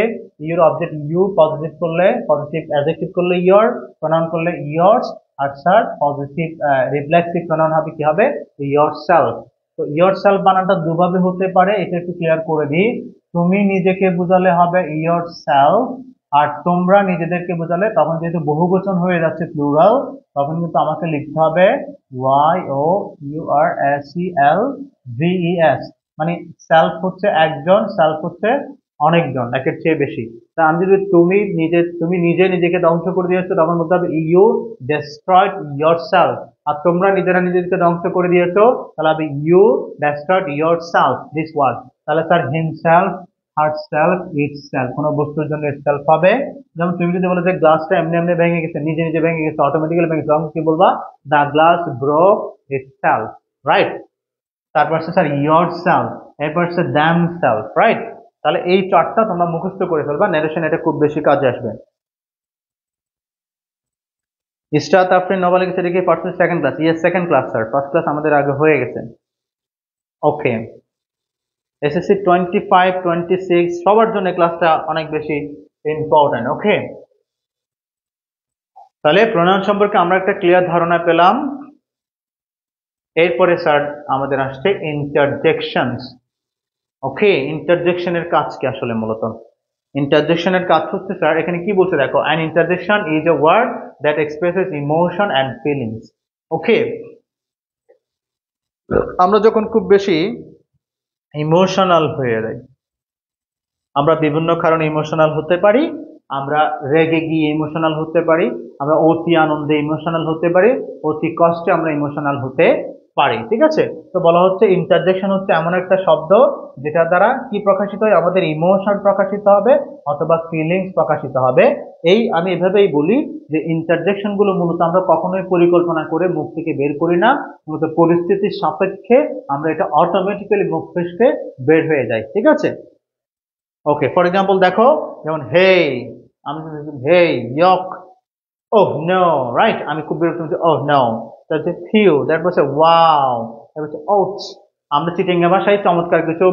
ইউর অবজেক্ট ইউ, পজিটিভ করলে পজিটিভ, অ্যাডজেক্টিভ করলে ইয়োর, প্রোনাউন করলে ইয়োর্স, আর স্যার পজিটিভ রিফ্লেক্সিভ প্রোনাউন হবে কি হবে, ইয়োরসেলফ। তো ইয়োরসেলফ বানানটা দুভাবে হতে পারে, এটা একটু ক্লিয়ার করে দিই। তুমি নিজেকে বোঝালে হবে ইয়োরসেলফ, আর তোমরা নিজেদেরকে বোঝালে তখন যেহেতু বহুবচন হয়ে যাচ্ছে প্লুরাল, তখন কিন্তু আমাকে লিখতে হবে Y O U R S E L V E S, মানে সেলফ হচ্ছে একজন, সেলফ হচ্ছে অনেকজন, একের চেয়ে বেশি। তা আমি যদি তুমি নিজে নিজেকে ধ্বংস করে দিয়েছো তখন বলতে হবে ইউ ডেস্ট্রয়েড ইয়োরসেলফ। আর তোমরা নিজেরা নিজেদেরকে ধ্বংস করে দিয়েছো তাহলে হবে you destroyed yourself, this word. তাহলে স্যার হিমসেলফ, হারসেলফ, ইটসেলফ, কোনো বস্তুর জন্য ইটসেলফ হবে। যেমন তুমি যদি বলো যে গ্লাসটা এমনি এমনি ভেঙে গেছে, নিজে নিজে ভেঙে গেছে, অটোমেটিক্যালি ভেঙে গেছে, তখন কি বলবা, the glass broke itself, right. তারপর হচ্ছে স্যার ইয়োর সেলফ, এরপর হচ্ছে দ্যাম সেলফ, রাইট। তাহলে এই চারটা তোমরা মুখস্থ করে ফেলবা, ন্যারেশন এটা খুব বেশি কাজে আসবে। ইসরাত আফরিন নোবেল লিখেছে, এটা কি first second class? Yes second class sir, first class আমাদের আগে হয়ে গেছে। ওকে, এসএসসি 25 26 সবার জন্য ক্লাসটা অনেক বেশি ইম্পর্টেন্ট, ওকে। তাহলে প্রোনাউন সম্পর্কে আমরা একটা ক্লিয়ার ধারণা পেলাম। এরপরে স্যার আমাদের আসছে ইন্টারজেকশনস। ওকে, ইন্টারজেকশনের কাজ কি আসলে মূলত? ইন্টারজেকশনের কাজ হচ্ছে স্যার, এখানে কি বলছে দেখো, an interjection is a word that expresses emotion and feelings. Okay, আমরা যখন খুব বেশি ইমোশনাল হয়ে যাই, আমরা বিভিন্ন কারণে ইমোশনাল হতে পারি, আমরা রেগে গিয়ে ইমোশনাল হতে পারি, আমরা অতি আনন্দে ইমোশনাল হতে পারি, অতি কষ্টে আমরা ইমোশনাল হতে পারি, ঠিক আছে। তো বলা হচ্ছে ইন্টারজেকশন হচ্ছে এমন একটা শব্দ যেটা দ্বারা কি প্রকাশিত হয়, আমাদের ইমোশন প্রকাশিত হবে অথবা ফিলিংস প্রকাশিত হবে। এই আমি এভাবেই বলি যে ইন্টারজেকশন গুলো মূলত আমরা কখনোই পরিকল্পনা করে মুখ থেকে বের করি না, মূলত পরিস্থিতির সাপেক্ষে আমরা এটা অটোমেটিক্যালি মুখ ফসকে বের হয়ে যায়, ঠিক আছে। ওকে, ফর এক্সাম্পল দেখো, যেমন হেই, আমি হেই ইয়ক, ওহ নো, রাইট, আমি খুব বিরক্ত হচ্ছি, ওহ নো। তার হচ্ছে ফিউ, দ্যাট বলছে ওয়াও, তারপর হচ্ছে ওচ। আমরা চিটিঙ্গা ভাষায় চমৎকার কিছু,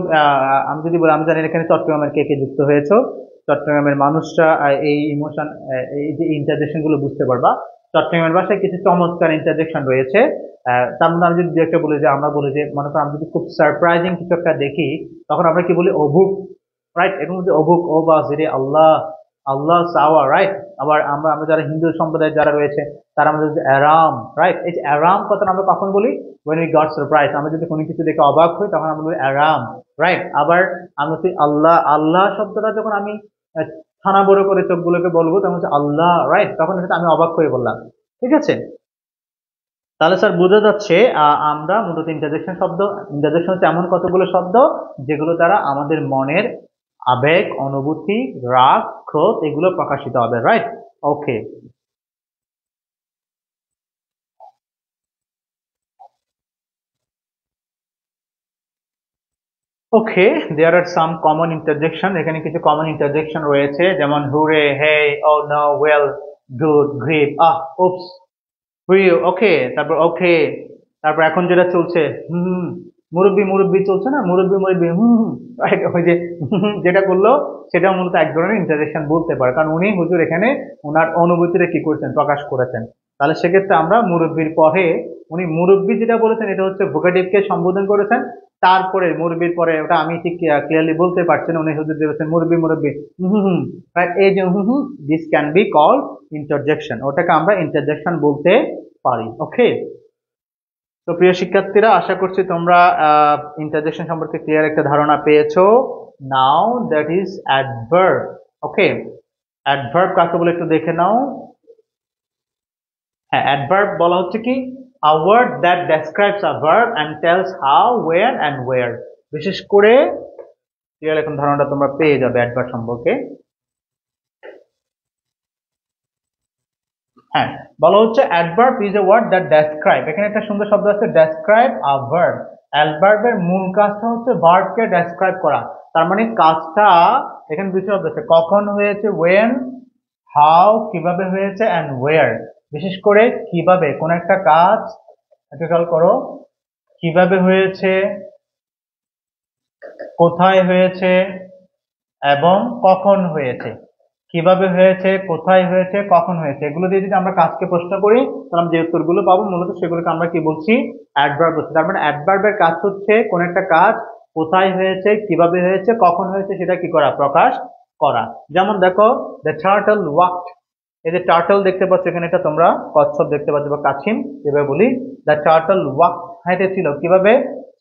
আমি যদি বলি, আমি জানি এখানে চট্টগ্রামের কে কে যুক্ত হয়েছে, চট্টগ্রামের মানুষরা এই ইমোশন, এই যে ইন্টারজেকশন গুলো বুঝতে পারবা। চট্টগ্রামের ভাষায় কিছু চমৎকার ইন্টারজেকশন রয়েছে। তার মধ্যে আমি যদি দু একটা বলি, যে আমরা বলি যে মনে করো আমরা যদি খুব সারপ্রাইজিং কিছু একটা দেখি, তখন আমরা কি বলি? অভুক, রাইট? এর মধ্যে অভুক, ও বাজিরে আল্লাহ, আল্লাহ সাওয়া, রাইট? আবার আমরা আমরা যারা হিন্দু সম্প্রদায়ের যারা রয়েছে, তারা আমাদের যে অ্যারাম, রাইট? এই যে অ্যারাম কথাটা আমরা কখন বলি? when we got surprised, আমরা যদি কোনো কিছু দেখে অবাক হই তখন আমরা বলি অ্যারাম, রাইট? আবার আমরা যদি আল্লাহ, আল্লাহ শব্দটা যখন আমি আহ, ছানা বড় করে চোখগুলোকে বলবো তখন হচ্ছে আল্লাহ, রাইট? তখন হচ্ছে আমি অবাক হয়ে বললাম। ঠিক আছে? তাহলে স্যার বোঝা যাচ্ছে আমরা মূলত ইন্টারজেকশন শব্দ, ইন্টারজেকশন হচ্ছে এমন কতগুলো শব্দ যেগুলো দ্বারা আমাদের মনের আবেগ, অনুভূতি, রাগ, ক্রোধ এগুলো প্রকাশিত হবে, রাইট? ওকে, ওকে, দেয়ার আর সাম কমন ইন্টারজেকশন। এখানে কিছু কমন ইন্টারজেকশন রয়েছে, যেমন হুরে, হে, ও নো, ওয়েল, গুড, গ্রিপ, উপস, প্রিয়, ওকে, তারপর ওকে, তারপর এখন যেটা চলছে, হুম, মুরব্বি মুরব্বি চলছে না, মুরব্বি মুরব্বি, হুম, right? ওই যে যেটা করলো সেটা মূলত এক ধরনের ইন্টারজেকশন বলতে পারে, কারণ উনি হুজুর এখানে ওনার অনুভূতিটা কি করছেন, প্রকাশ করেছেন। তাহলে সেক্ষেত্রে আমরা মুরব্বির পরে, উনি মুরব্বি যেটা বলেছেন এটা হচ্ছে ভোকাটিভকে সম্বোধন করেছেন, তারপরে মুরব্বির পরে ওটা আমি ঠিক ক্লিয়ারলি বলতে পারছি না, উনি হুজুর যে বলেছেন মুরব্বি মুরব্বি, হুম হুম, right? এই যে hmm hmm, this can be called interjection, ওটাকে আমরা ইন্টারজেকশন বলতে পারি। ওকে, তো প্রিয় শিক্ষার্থীরা, আশা করছি তোমরা ইন্টারজেকশন সম্পর্কে ক্লিয়ার একটা ধারণা পেয়েছো। Now that is adverb. Okay, adverb কাকে বলে একটু দেখে নাও। হ্যাঁ, অ্যাডভার্ব বলা হচ্ছে কি, a word that describes a verb and tells how, where and where। বিশেষ করে ক্লিয়ার এখন ধারণাটা তোমরা পেয়ে যাবে অ্যাডভার্ব সম্পর্কে। হ্যাঁ, বলা হচ্ছে adverb is a word that describe, এখানে একটা সুন্দর শব্দ আছে ডেসক্রাইব আ ভার্ব। অ্যাডভার্বের মূল কাজটা হচ্ছে ভার্বকে ডেসক্রাইব করা, তার মানে কাজটা, এখানে দুই শব্দ আছে, কখন হয়েছে ওয়েন, হাউ কিভাবে হয়েছে, অ্যান্ড ওয়ের। বিশেষ করে কিভাবে কোন একটা কাজ, একটা খেয়াল করো, কিভাবে হয়েছে, কোথায় হয়েছে এবং কখন হয়েছে। কিভাবে হয়েছে, কোথায় হয়েছে, কখন হয়েছে, এগুলো দিয়ে যদি আমরা কাজকে প্রশ্ন করি তাহলে আমরা যে উত্তরগুলো পাবো মূলত সেগুলোকে আমরা কি বলছি? অ্যাডভার্ব বলছি। তার মানে অ্যাডভার্বের কাজ হচ্ছে কোন একটা কাজ কোথায় হয়েছে, কিভাবে হয়েছে, কখন হয়েছে সেটা কি করা, প্রকাশ করা। যেমন দেখো, দ্য টার্টল ওয়াকড, এই যে টার্টল দেখতে পাচ্ছ এখানে, এটা তোমরা কচ্ছপ দেখতে পাচ্ছ বা কাছিম যেভাবে বলি, দ্য টার্টল ওয়াক, হেঁটেছিল কিভাবে,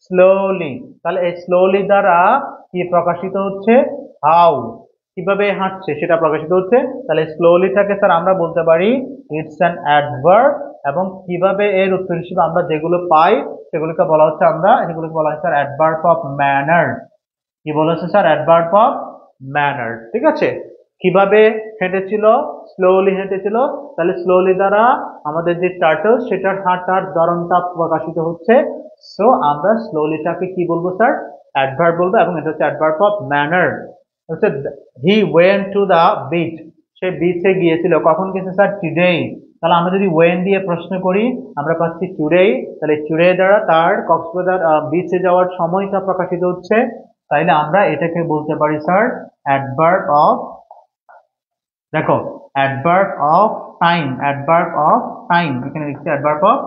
স্লোলি। তাহলে এই স্লোলি দ্বারা কি প্রকাশিত হচ্ছে, হাউ, কিভাবে হাঁটছে সেটা প্রকাশিত হচ্ছে। তাহলে স্লোলিটাকে স্যার আমরা বলতে পারি ইটস অ্যান অ্যাডভার্ব, এবং কিভাবে এর উত্তর হিসেবে আমরা যেগুলো পাই সেগুলোকে বলা হচ্ছে, আমরা এগুলোকে বলা হচ্ছে অ্যাডভার্ব অফ ম্যানার। কি বলেছে স্যার? Adverb of manner. ঠিক আছে, কিভাবে হেঁটেছিল, স্লোলি হেঁটেছিল, তাহলে স্লোলি দ্বারা আমাদের যে টার্টল সেটার হাঁটার ধরনটা প্রকাশিত হচ্ছে। সো আমরা স্লোলিটাকে কি বলবো স্যার? অ্যাডভার্ব বলবো, এবং এটা হচ্ছে অ্যাডভার্ব অফ ম্যানার। হচ্ছে he went to the beach, সে বিচে গিয়েছিল, কখন গেছে স্যার? টুডে। তাহলে আমরা যদি ওয়েন দিয়ে প্রশ্ন করি আমরা পাচ্ছি টুডে, তাহলে টুডে দ্বারা তার কক্সবাজার বিচে যাওয়ার সময়টা প্রকাশিত হচ্ছে। তাইলে আমরা এটাকে বলতে পারি স্যার অ্যাডভার্ব অফ, দেখো, adverb of time, adverb of time, এখানে লিখছি অ্যাডভার্ব অফ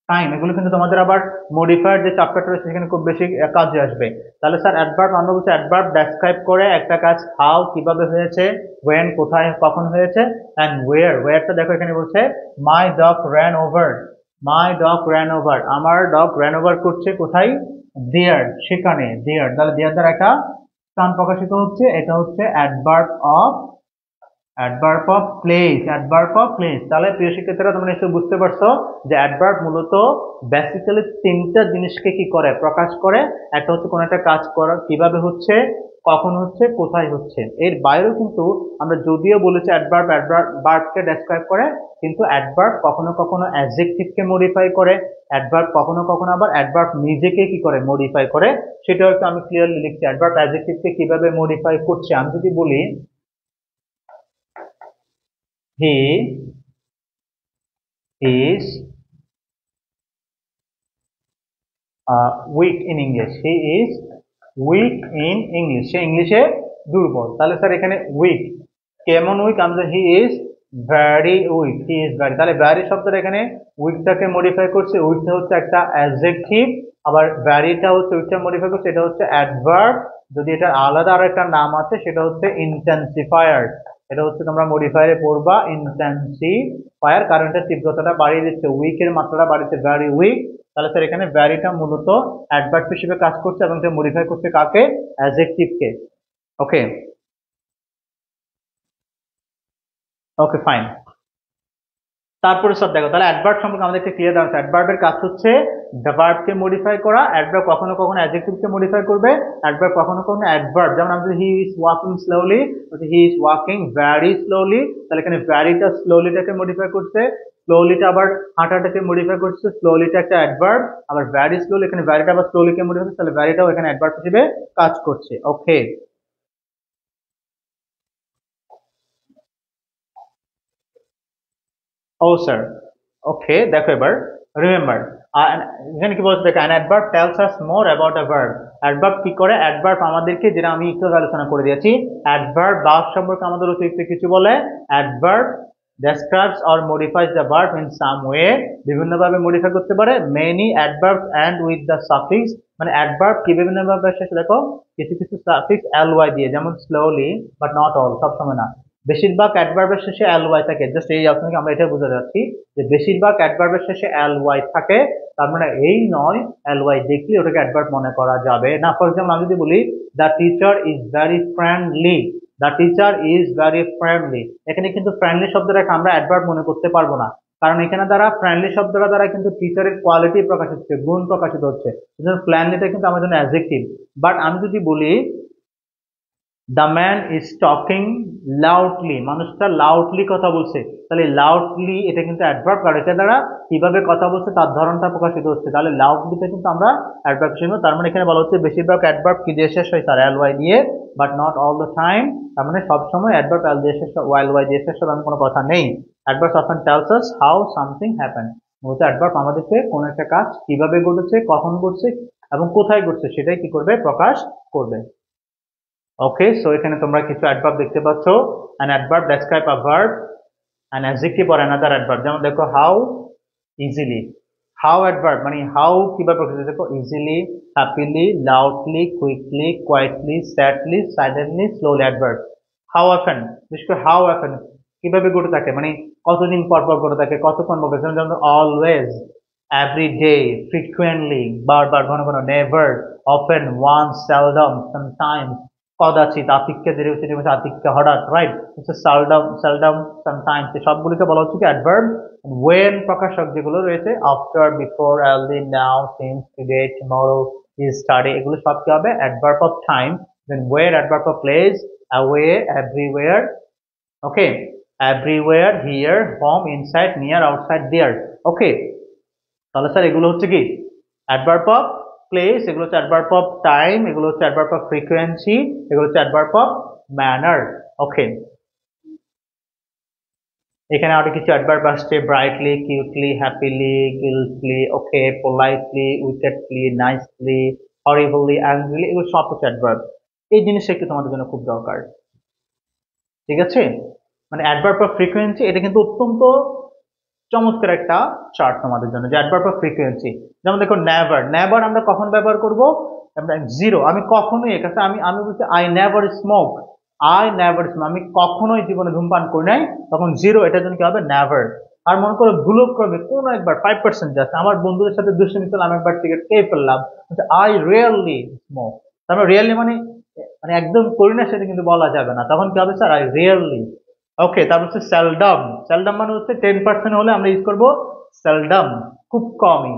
টাইম। এগুলো কিন্তু তোমাদের আবার মডিফায়ার যে চ্যাপ্টারটা রয়েছে সেখানে খুব বেশি কাজে আসবে। তাহলে স্যার অ্যাডভার্ব আমরা বলছি অ্যাডভার্ব ডেসক্রাইব করে একটা কাজ, হাউ কিভাবে হয়েছে, ওয়েন কোথায় কখন হয়েছে, অ্যান্ড ওয়্যার, ওয়্যারটা দেখো এখানে বলছে মাই ডগ র্যান ওভার, মাই ডগ র্যান ওভার, আমার ডগ র্যান ওভার করছে কোথায়, দেয়ার, সেখানে, দেয়ার। তাহলে দেয়ার দ্বারা একটা স্থান প্রকাশিত হচ্ছে, এটা হচ্ছে adverb of, adverb of place, adverb of place. তাহলে প্রিয় শিক্ষার্থীরা তোমরা নিশ্চয়ই বুঝতে পারছো যে অ্যাডভার্ব মূলত বেসিক্যালি তিনটা জিনিসকে কি করে, প্রকাশ করে। একটা হচ্ছে কোন একটা কাজ করা কিভাবে হচ্ছে, কখন হচ্ছে, কোথায় হচ্ছে। এর বাইরেও কিন্তু আমরা যদিও বলেছি অ্যাডভার্ব ভার্বকে ডেসক্রাইব করে, কিন্তু অ্যাডভার্ব কখনো কখনো অ্যাডজেক্টিভকে মডিফাই করে, অ্যাডভার্ব কখনো কখনো আবার অ্যাডভার্ব নিজেকে কি করে, মডিফাই করে। সেটাও একটু আমি ক্লিয়ারলি লিখছি, অ্যাডভার্ব অ্যাডজেক্টিভকে কিভাবে মডিফাই করছে। আমি যদি বলি he is weak in English, he is weak in English, সে ইংলিশে দুর্বল। তাহলে স্যার এখানে উইক, কেমন উইক? আমরা he is very weak, he is very, তাহলে ভেরি শব্দটা এখানে উইকটাকে মডিফাই করছে। উইকটা হচ্ছে একটা অ্যাডজেক্টিভ, আবার ভেরিটা হচ্ছে উইকটা মডিফাই করছে, এটা হচ্ছে অ্যাডভার্ব। যদি এটা আলাদা আর একটা নাম আছে সেটা হচ্ছে ইন্টেন্সিফায়ার। এটা হচ্ছে তোমরা মডিফায়ারে পড়বা ইন্টেন্সিফায়ার, কারণ এটা তীব্রতাটা বাড়িয়ে দিচ্ছে, উইকের মাত্রাটা বাড়িয়েছে, ভেরি উইক। তাহলে স্যার এখানে ভ্যারিটা মূলত অ্যাডভার্ব হিসেবে কাজ করছে এবং এটা মডিফাই করছে কাকে? অ্যাডজেক্টিভকে। ওকে, ওকে ফাইন। তারপরে সব দেখো, তাহলে অ্যাডভার্ব সম্পর্কে আমাদেরকে ক্লিয়ার দেওয়া আছে। অ্যাডভার্বের কাজ হচ্ছে দ্য ভার্বকে মডিফাই করা। অ্যাডভার্ব কখনো কখনো অ্যাডজেক্টিভকে মডিফাই করবে, অ্যাডভার্ব কখনো কখনো অ্যাডভার্ব। যেমন আমরা he is walking slowly, he is walking very slowly, তাহলে এখানে ভ্যারিটা স্লোলিটাকে মডিফাই করছে, স্লোলিটা আবার হাঁটাটাকে মডিফাই করছে, স্লোলিটা একটা অ্যাডভার্ব, আবার ভেরি স্লোলি, এখানে ভ্যারিটা আবার স্লোলিকে মডিফাই করছে, তাহলে ভ্যারিটাও এখানে অ্যাডভার্ব হিসেবে কাজ করছে। ওকে, ও স্যার, ওকে দেখো এবার, রিমেম্বার এখানে কি বলছে দেখো, an adverb tells us more about a verb. Adverb কি করে? অ্যাডভার্ব আমাদেরকে, যেটা আমি একটু আলোচনা করে দিয়েছি, অ্যাডভার্ব বাক্য সম্পর্কে আমাদের অতিরিক্ত কিছু বলে। Adverb describes or modifies the verb in some way, বিভিন্ন ভাবে মডিফাই করতে পারে। Many adverbs and with the suffix, মানে অ্যাডভার্ব কি বিভিন্ন ভাবে শেষে দেখো কিছু কিছু সাফিক্স ly দিয়ে, যেমন স্লোলি, বাট নট অল, সবসময় না। বেশিরভাগ অ্যাডভার্বের শেষে ly থাকে, জাস্ট এই অপশনকে আমরা এটা বুঝতে যাচ্ছি যে বেশিরভাগ অ্যাডভার্বের শেষে ly থাকে, তার মানে এই নয় ly দেখলে ওটাকে অ্যাডভার্ব মনে করা যাবে না। ফর এক্সাম্পল আমি যদি বলি the teacher is very friendly, the teacher is very friendly, এখানে কিন্তু ফ্রেন্ডলি শব্দটাকে আমরা অ্যাডভার্ব মনে করতে পারবো না, কারণ এখানে দ্বারা ফ্রেন্ডলি শব্দটা দ্বারা কিন্তু টিচারের কোয়ালিটি প্রকাশিত হচ্ছে, গুণ প্রকাশিত হচ্ছে, ফ্রেন্ডলিটা কিন্তু আমার জন্য অ্যাডজেক্টিভ। বাট আমি যদি বলি the man is talking loudly, মানুষটা লাউডলি কথা বলছে, তাহলে লাউডলি এটা কিন্তু অ্যাডভার্ব, কারণ এটা দ্বারা কিভাবে কথা বলছে তার ধরনটা প্রকাশিত হচ্ছে, তাহলে লাউডলিতে কিন্তু আমরা অ্যাডভার্ব হিসেবে। তার মানে এখানে বলা হচ্ছে বেশিরভাগ অ্যাডভার্ব কি দিয়ে শেষ হয়? স্যার ly দিয়ে, but not all the time. তার মানে সবসময় অ্যাডভার্ব l দিয়ে শেষ হয়, ly দিয়ে শেষ হবে এমন কোনো কথা নেই। Adverb often tells us how something happen, মূলত অ্যাডভার্ব আমাদেরকে কোন একটা কাজ কিভাবে ঘটেছে, কখন ঘটছে এবং কোথায় ঘটছে সেটাই কি করবে? প্রকাশ করবে। ওকে, সো এখানে তোমরা কিছু অ্যাডভার্ব দেখতে পাচ্ছ। An adverb describe a verb, an adjective or another adverb. যেমন দেখো হাউ ইজিলি, হাউ অ্যাডভার্ব মানে হাউ কিভাবে প্রকাশ, দেখো easily, happily, loudly, quickly, quietly, sadly, silently, slowly. Adverb how often, বিশেষ করে হাউ অফেন কিভাবে ঘটে থাকে, মানে কতদিন পর পর ঘটে থাকে, কতক্ষণ ঘটে থাকে, যেমন অলওয়েজ, এভরি ডে, ফ্রিকুয়েন্টলি, বারবার, ঘন ঘন, never, often, once, seldom, sometimes, কদাচিৎ, আতিক্যে ডেরিভেটিভ হচ্ছে আতিক্যে, হঠাৎ, রাইট, হচ্ছে সেলডম, সেলডম, সামটাইমস, সবগুলিকে বলা হচ্ছে কি অ্যাডভার্ব। ওয়েন প্রকাশক যেগুলো রয়েছে after, before, early, now, since, today, tomorrow, study, এগুলো সব কি হবে? Adverb of time. Then where adverb of place, away, everywhere, okay, everywhere, here, home, inside, near, outside, there. Okay, তাহলে স্যার এগুলো হচ্ছে কি অ্যাডভার্ব অফ প্লেস, এগুলো হচ্ছে অ্যাডভার্ব অফ টাইম, এগুলো হচ্ছে অ্যাডভার্ব অফ ফ্রিকোয়েন্সি, এগুলো হচ্ছে অ্যাডভার্ব অফ ম্যানার। ওকে, এখানে আরো কিছু অ্যাডভার্ব আসছে, ব্রাইটলি, কিউটলি, হ্যাপিলি, গিল্টলি, ওকে, পোলাইটলি, উইকেটলি, নাইসলি, হরিবলি, অ্যাংরিলি, এগুলো সব হচ্ছে অ্যাডভার্ব। এই জিনিসটা একটু তোমাদের জন্য খুব দরকার, ঠিক আছে? মানে অ্যাডভার্ব অফ ফ্রিকোয়েন্সি এটা কিন্তু অত্যন্ত চমৎকার একটা চার্ট তোমাদের জন্য, যে অ্যাডভার্ব অফ ফ্রিকোয়েন্সি। যেমন দেখো নেভার, নেভার আমরা কখন ব্যবহার করব? আমরা জিরো, আমি কখনোই, এর কাছে আমি আমি বলছি I never smoke, I never smoke, আমি কখনোই জীবনে ধূমপান করি নাই, তখন জিরো, এটার জন্য কি হবে? নেভার। আর মনে করো ভুলক্রমে কোনো একবার 5% যাচ্ছে, আমার বন্ধুদের সাথে দুষ্টুমি করলাম, আমি একবার সিগারেট খেয়ে ফেললাম, আই রিয়েলি স্মোক, তারপর রিয়েলি মানে মানে একদম করি না সেটা কিন্তু বলা যাবে না, তখন কি হবে স্যার? I really. ওকে, তারপর হচ্ছে সেলডম, সেলডম মানে হচ্ছে 10% হলে আমরা ইউজ করবো সেলডম, খুব কমই।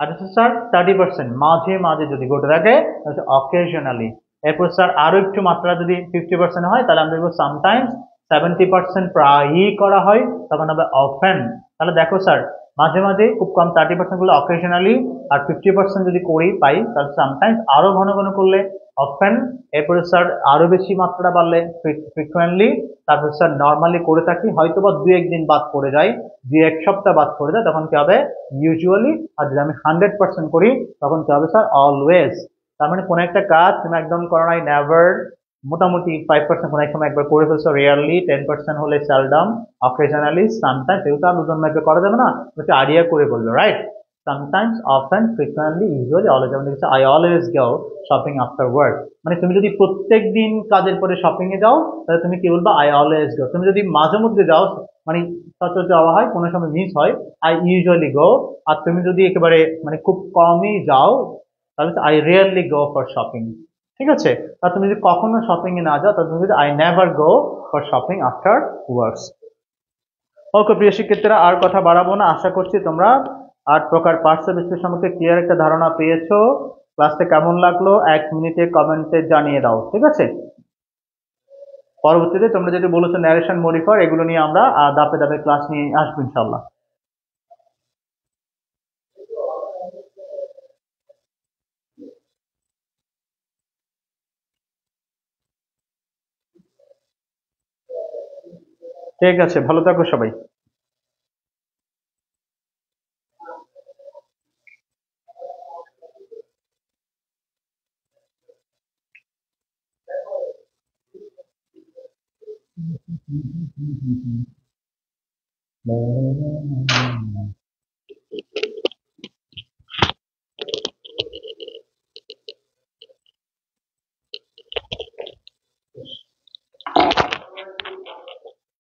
আর হচ্ছে স্যার 30%, মাঝে মাঝে যদি ঘটে থাকে হচ্ছে অকেশনালি। এরপর স্যার আরো একটু মাত্রা যদি 50% হয় তাহলে আমরা বলবো সামটাইমস, 70% প্রায়ই করা হয় তখন হবে অফেন। তাহলে দেখো স্যার মাঝে মাঝে, খুব কম 30% করলে অকেশনালি, আর 50% যদি করি পাই তাহলে সামটাইমস, আরো ঘন ঘন করলে অফেন, এরপরে স্যার আরো বেশি মাত্রা বাড়লে ফ্রিকুয়েন্টলি, তারপর স্যার নর্মালি করে থাকি, হয়তো বা 2-1 দিন বাদ পড়ে যায়, 2-1 সপ্তাহ বাদ পড়ে যায়, তখন কি হবে? ইউজুয়ালি। আর যদি আমি 100% করি তখন কি হবে স্যার? অলওয়েজ। তার মানে কোন একটা কাজ তুমি একদম করো নাই, নেভার, মোটামুটি 5% কোনো এক সময় একবার করে ফেলছো, রেয়ারলি 10% হলে সেলডম, অকেশনালি, সামটাইমস, এগুলো তো আর ওজন মেপে করা যাবে না, হচ্ছে আইডিয়া করে বললো, right? Sometimes, often, frequently, usually, always. যেমন দেখছো I always go shopping after work, মানে তুমি যদি প্রত্যেক দিন কাজের পরে শপিং এ যাও তাহলে তুমি কি বলবা? I always go. তুমি যদি মাঝে মধ্যে যাও, মানে সচরাচর যাওয়া হয়, কোনো সময় মিস হয়, আই ইউজুয়ালি গো। আর তুমি যদি একেবারে মানে খুব কমই যাও তাহলে আই রিয়েরলি গো ফর শপিং। ঠিক আছে? আর তুমি যদি কখনো শপিং এ না যাও তাহলে তুমি I never go for shopping after works. Okay প্রিয় শিক্ষার্থীরা, আর কথা বাড়াবো না। আশা করছি তোমরা 8 প্রকার পার্শ্ব বিশ্লেষণ সম্পর্কে ক্লিয়ার একটা ধারণা পেয়েছো। ক্লাসটা কেমন লাগলো 1 মিনিটে কমেন্টে জানিয়ে দাও, ঠিক আছে? পরবর্তীতে তোমরা যেটা বলেছো ন্যারেশন, মডিফায়ার, এগুলো নিয়ে আমরা ধাপে ধাপে ক্লাস নিয়ে আসবো ইনশাল্লাহ। ঠিক আছে, ভালো থাকো সবাই।